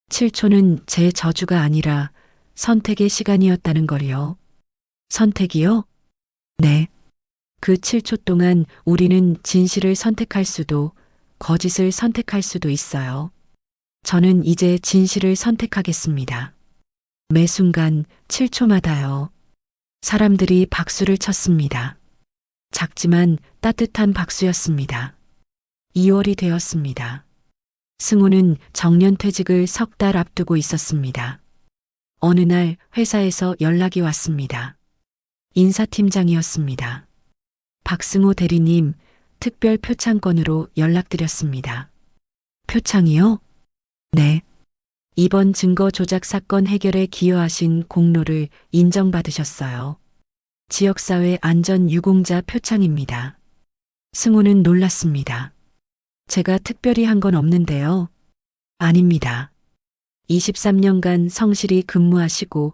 7초는 제 저주가 아니라 선택의 시간이었다는 걸요. 선택이요? 네. 그 7초 동안 우리는 진실을 선택할 수도 거짓을 선택할 수도 있어요. 저는 이제 진실을 선택하겠습니다. 매 순간 7초마다요. 사람들이 박수를 쳤습니다. 작지만 따뜻한 박수였습니다. 2월이 되었습니다. 승호는 정년퇴직을 석 달 앞두고 있었습니다. 어느 날 회사에서 연락이 왔습니다. 인사팀장이었습니다. 박승호 대리님, 특별 표창권으로 연락드렸습니다. 표창이요? 네. 이번 증거 조작 사건 해결에 기여하신 공로를 인정받으셨어요. 지역사회 안전 유공자 표창입니다. 승호는 놀랐습니다. 제가 특별히 한 건 없는데요. 아닙니다. 23년간 성실히 근무하시고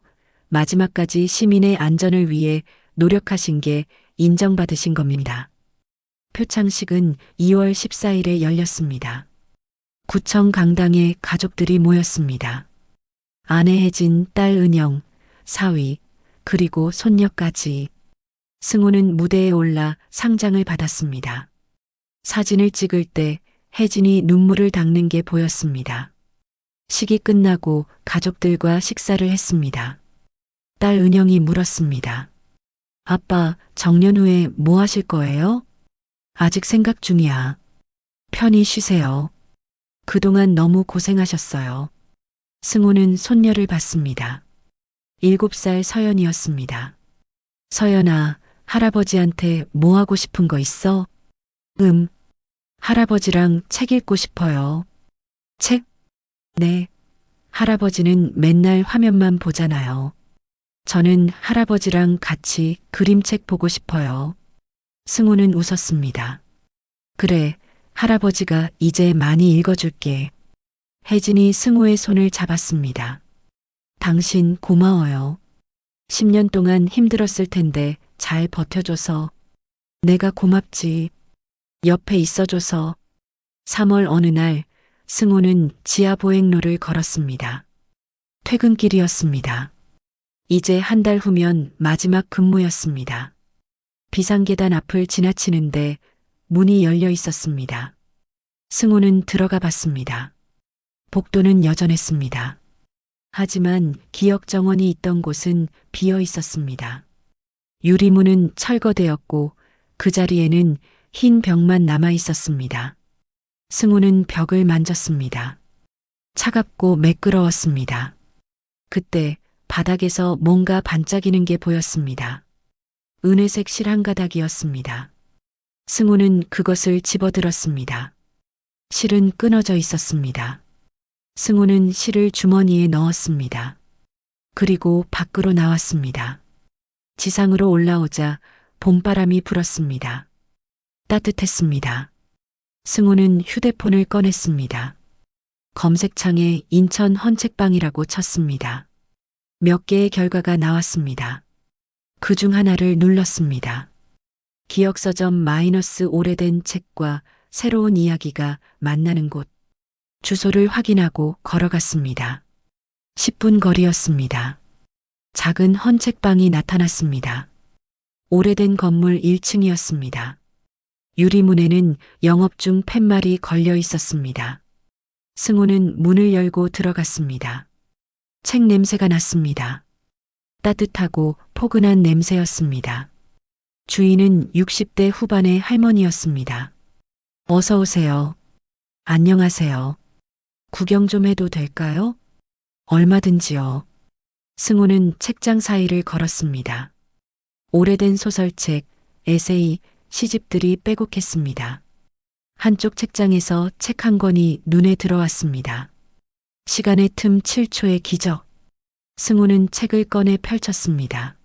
마지막까지 시민의 안전을 위해 노력하신 게 인정받으신 겁니다. 표창식은 2월 14일에 열렸습니다. 구청 강당에 가족들이 모였습니다. 아내 혜진, 딸 은영, 사위, 그리고 손녀까지. 승호는 무대에 올라 상장을 받았습니다. 사진을 찍을 때 혜진이 눈물을 닦는 게 보였습니다. 식이 끝나고 가족들과 식사를 했습니다. 딸 은영이 물었습니다. 아빠, 정년 후에 뭐 하실 거예요? 아직 생각 중이야. 편히 쉬세요. 그동안 너무 고생하셨어요. 승호는 손녀를 봤습니다. 7살 서연이었습니다. 서연아, 할아버지한테 뭐 하고 싶은 거 있어? 할아버지랑 책 읽고 싶어요. 책? 네. 할아버지는 맨날 화면만 보잖아요. 저는 할아버지랑 같이 그림책 보고 싶어요. 승우는 웃었습니다. 그래, 할아버지가 이제 많이 읽어줄게. 혜진이 승우의 손을 잡았습니다. 당신 고마워요. 10년 동안 힘들었을 텐데 잘 버텨줘서. 내가 고맙지. 옆에 있어줘서. 3월 어느 날 승우는 지하 보행로를 걸었습니다. 퇴근길이었습니다. 이제 한 달 후면 마지막 근무였습니다. 비상계단 앞을 지나치는데 문이 열려 있었습니다. 승우는 들어가 봤습니다. 복도는 여전했습니다. 하지만 기억 정원이 있던 곳은 비어 있었습니다. 유리문은 철거되었고 그 자리에는 흰 벽만 남아 있었습니다. 승우는 벽을 만졌습니다. 차갑고 매끄러웠습니다. 그때 바닥에서 뭔가 반짝이는 게 보였습니다. 은회색 실 한 가닥이었습니다. 승우는 그것을 집어들었습니다. 실은 끊어져 있었습니다. 승우는 실을 주머니에 넣었습니다. 그리고 밖으로 나왔습니다. 지상으로 올라오자 봄바람이 불었습니다. 따뜻했습니다. 승우는 휴대폰을 꺼냈습니다. 검색창에 인천 헌책방이라고 쳤습니다. 몇 개의 결과가 나왔습니다. 그 중 하나를 눌렀습니다. 기억서점 마이너스 오래된 책과 새로운 이야기가 만나는 곳. 주소를 확인하고 걸어갔습니다. 10분 거리였습니다. 작은 헌책방이 나타났습니다. 오래된 건물 1층이었습니다. 유리문에는 영업 중 팻말이 걸려 있었습니다. 승우는 문을 열고 들어갔습니다. 책 냄새가 났습니다. 따뜻하고 포근한 냄새였습니다. 주인은 60대 후반의 할머니였습니다. 어서 오세요. 안녕하세요. 구경 좀 해도 될까요? 얼마든지요. 승우는 책장 사이를 걸었습니다. 오래된 소설책, 에세이, 시집들이 빼곡했습니다. 한쪽 책장에서 책 한 권이 눈에 들어왔습니다. 시간의 틈 7초의 기적. 승우는 책을 꺼내 펼쳤습니다.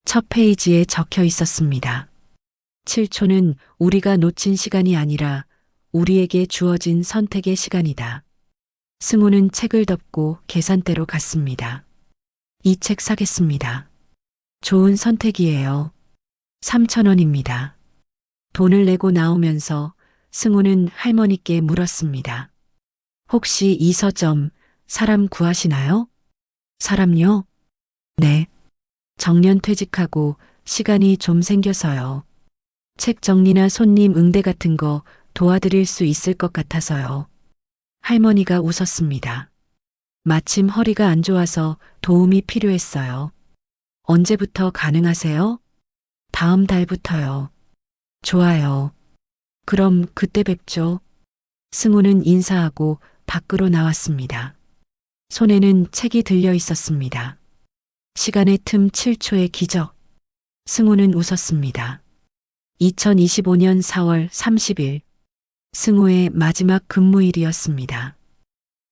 첫 페이지에 적혀 있었습니다. 7초는 우리가 놓친 시간이 아니라 우리에게 주어진 선택의 시간이다. 승우는 책을 덮고 계산대로 갔습니다. 이 책 사겠습니다. 좋은 선택이에요. 3,000원입니다. 돈을 내고 나오면서 승우는 할머니께 물었습니다. 혹시 이 서점 사람 구하시나요? 사람요? 네. 정년 퇴직하고 시간이 좀 생겨서요. 책 정리나 손님 응대 같은 거 도와드릴 수 있을 것 같아서요. 할머니가 웃었습니다. 마침 허리가 안 좋아서 도움이 필요했어요. 언제부터 가능하세요? 다음 달부터요. 좋아요. 그럼 그때 뵙죠. 승우는 인사하고 밖으로 나왔습니다. 손에는 책이 들려 있었습니다. 시간의 틈 7초의 기적. 승우는 웃었습니다. 2025년 4월 30일. 승우의 마지막 근무일이었습니다.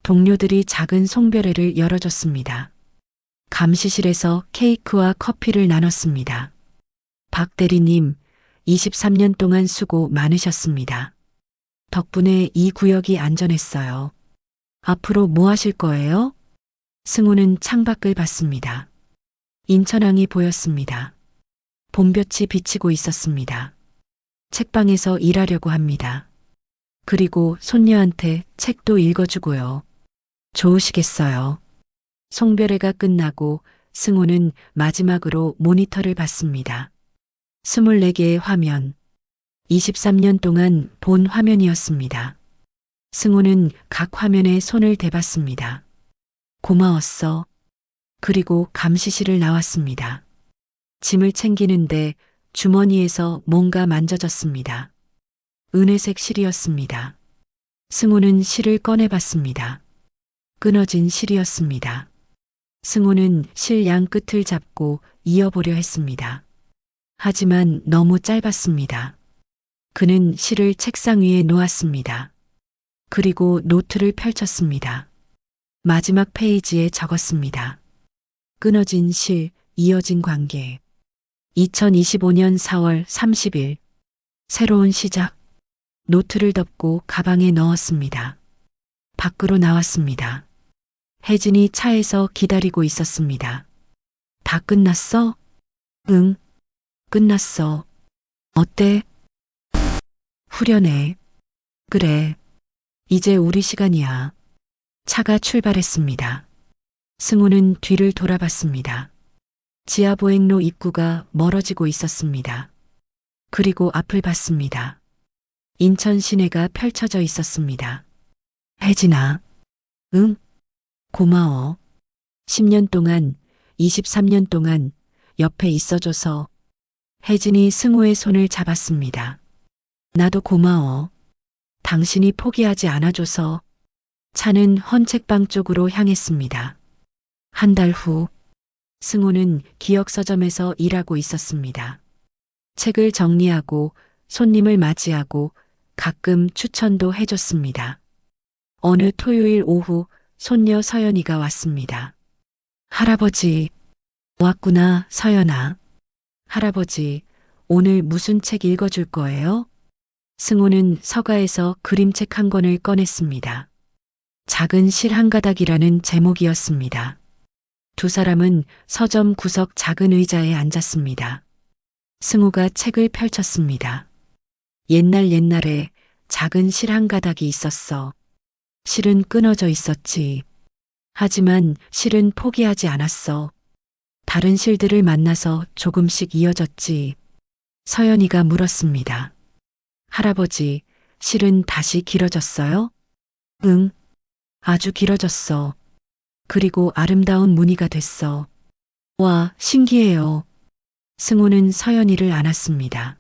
동료들이 작은 송별회를 열어줬습니다. 감시실에서 케이크와 커피를 나눴습니다. 박 대리님, 23년 동안 수고 많으셨습니다. 덕분에 이 구역이 안전했어요. 앞으로 뭐 하실 거예요? 승우는 창밖을 봤습니다. 인천항이 보였습니다. 봄볕이 비치고 있었습니다. 책방에서 일하려고 합니다. 그리고 손녀한테 책도 읽어주고요. 좋으시겠어요. 송별회가 끝나고 승우는 마지막으로 모니터를 봤습니다. 24개의 화면. 23년 동안 본 화면이었습니다. 승호는 각 화면에 손을 대봤습니다. 고마웠어. 그리고 감시실을 나왔습니다. 짐을 챙기는데 주머니에서 뭔가 만져졌습니다. 은회색 실이었습니다. 승호는 실을 꺼내봤습니다. 끊어진 실이었습니다. 승호는 실 양 끝을 잡고 이어보려 했습니다. 하지만 너무 짧았습니다. 그는 실을 책상 위에 놓았습니다. 그리고 노트를 펼쳤습니다. 마지막 페이지에 적었습니다. 끊어진 실, 이어진 관계. 2025년 4월 30일. 새로운 시작. 노트를 덮고 가방에 넣었습니다. 밖으로 나왔습니다. 혜진이 차에서 기다리고 있었습니다. 다 끝났어? 응, 끝났어. 어때? 후련해. 그래. 이제 우리 시간이야. 차가 출발했습니다. 승우는 뒤를 돌아봤습니다. 지하보행로 입구가 멀어지고 있었습니다. 그리고 앞을 봤습니다. 인천 시내가 펼쳐져 있었습니다. 혜진아. 응? 고마워. 10년 동안, 23년 동안 옆에 있어줘서. 혜진이 승우의 손을 잡았습니다. 나도 고마워. 당신이 포기하지 않아줘서. 차는 헌책방 쪽으로 향했습니다. 한 달 후, 승우는 기억 서점에서 일하고 있었습니다. 책을 정리하고 손님을 맞이하고 가끔 추천도 해줬습니다. 어느 토요일 오후 손녀 서연이가 왔습니다. 할아버지, 왔구나, 서연아. 할아버지, 오늘 무슨 책 읽어줄 거예요? 승우는 서가에서 그림책 한 권을 꺼냈습니다. 작은 실 한 가닥이라는 제목이었습니다. 두 사람은 서점 구석 작은 의자에 앉았습니다. 승우가 책을 펼쳤습니다. 옛날에 작은 실 한 가닥이 있었어. 실은 끊어져 있었지. 하지만 실은 포기하지 않았어. 다른 실들을 만나서 조금씩 이어졌지. 서연이가 물었습니다. 할아버지, 실은 다시 길어졌어요? 응, 아주 길어졌어. 그리고 아름다운 무늬가 됐어. 와, 신기해요. 승우는 서연이를 안았습니다.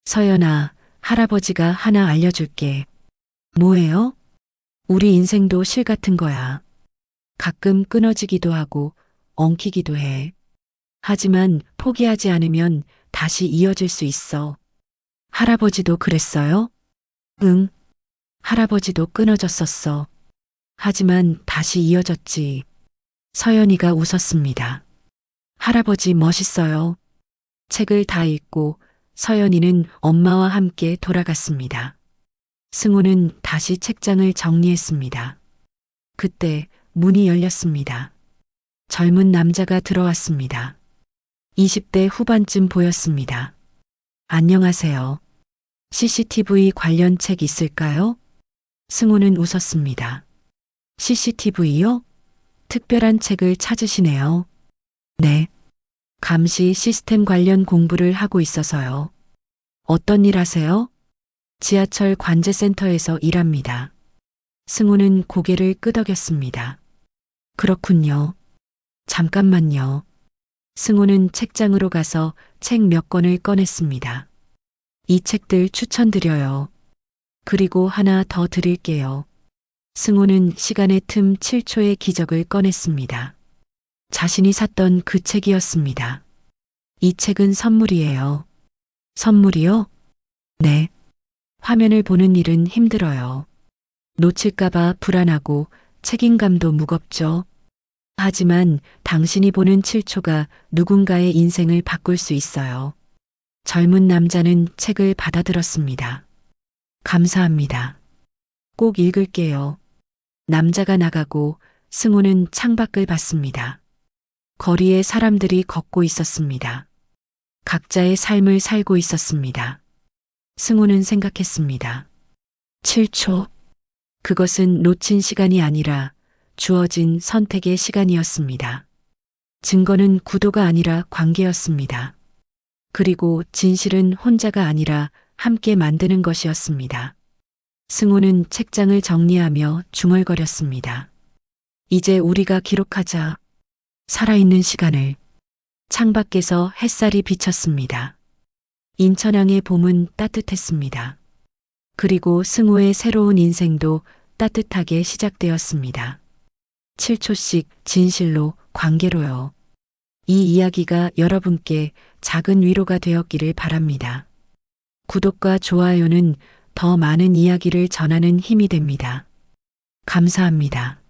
서연아, 할아버지가 하나 알려줄게. 뭐예요? 우리 인생도 실 같은 거야. 가끔 끊어지기도 하고 엉키기도 해. 하지만 포기하지 않으면 다시 이어질 수 있어. 할아버지도 그랬어요? 응. 할아버지도 끊어졌었어. 하지만 다시 이어졌지. 서연이가 웃었습니다. 할아버지 멋있어요. 책을 다 읽고 서연이는 엄마와 함께 돌아갔습니다. 승우는 다시 책장을 정리했습니다. 그때 문이 열렸습니다. 젊은 남자가 들어왔습니다. 20대 후반쯤 보였습니다. 안녕하세요. CCTV 관련 책 있을까요? 승우는 웃었습니다. CCTV요? 특별한 책을 찾으시네요. 네. 감시 시스템 관련 공부를 하고 있어서요. 어떤 일 하세요? 지하철 관제센터에서 일합니다. 승우는 고개를 끄덕였습니다. 그렇군요. 잠깐만요. 승우는 책장으로 가서 책 몇 권을 꺼냈습니다. 이 책들 추천드려요. 그리고 하나 더 드릴게요. 승우는 시간의 틈 7초의 기적을 꺼냈습니다. 자신이 샀던 그 책이었습니다. 이 책은 선물이에요. 선물이요? 네. 화면을 보는 일은 힘들어요. 놓칠까봐 불안하고 책임감도 무겁죠. 하지만 당신이 보는 7초가 누군가의 인생을 바꿀 수 있어요. 젊은 남자는 책을 받아들었습니다. 감사합니다. 꼭 읽을게요. 남자가 나가고 승우는 창밖을 봤습니다. 거리에 사람들이 걷고 있었습니다. 각자의 삶을 살고 있었습니다. 승우는 생각했습니다. 7초. 그것은 놓친 시간이 아니라 주어진 선택의 시간이었습니다. 증거는 구도가 아니라 관계였습니다. 그리고 진실은 혼자가 아니라 함께 만드는 것이었습니다. 승호는 책장을 정리하며 중얼거렸습니다. 이제 우리가 기록하자. 살아있는 시간을. 창밖에서 햇살이 비쳤습니다. 인천항의 봄은 따뜻했습니다. 그리고 승호의 새로운 인생도 따뜻하게 시작되었습니다. 7초씩 진실로 관계로요. 이 이야기가 여러분께 작은 위로가 되었기를 바랍니다. 구독과 좋아요는 더 많은 이야기를 전하는 힘이 됩니다. 감사합니다.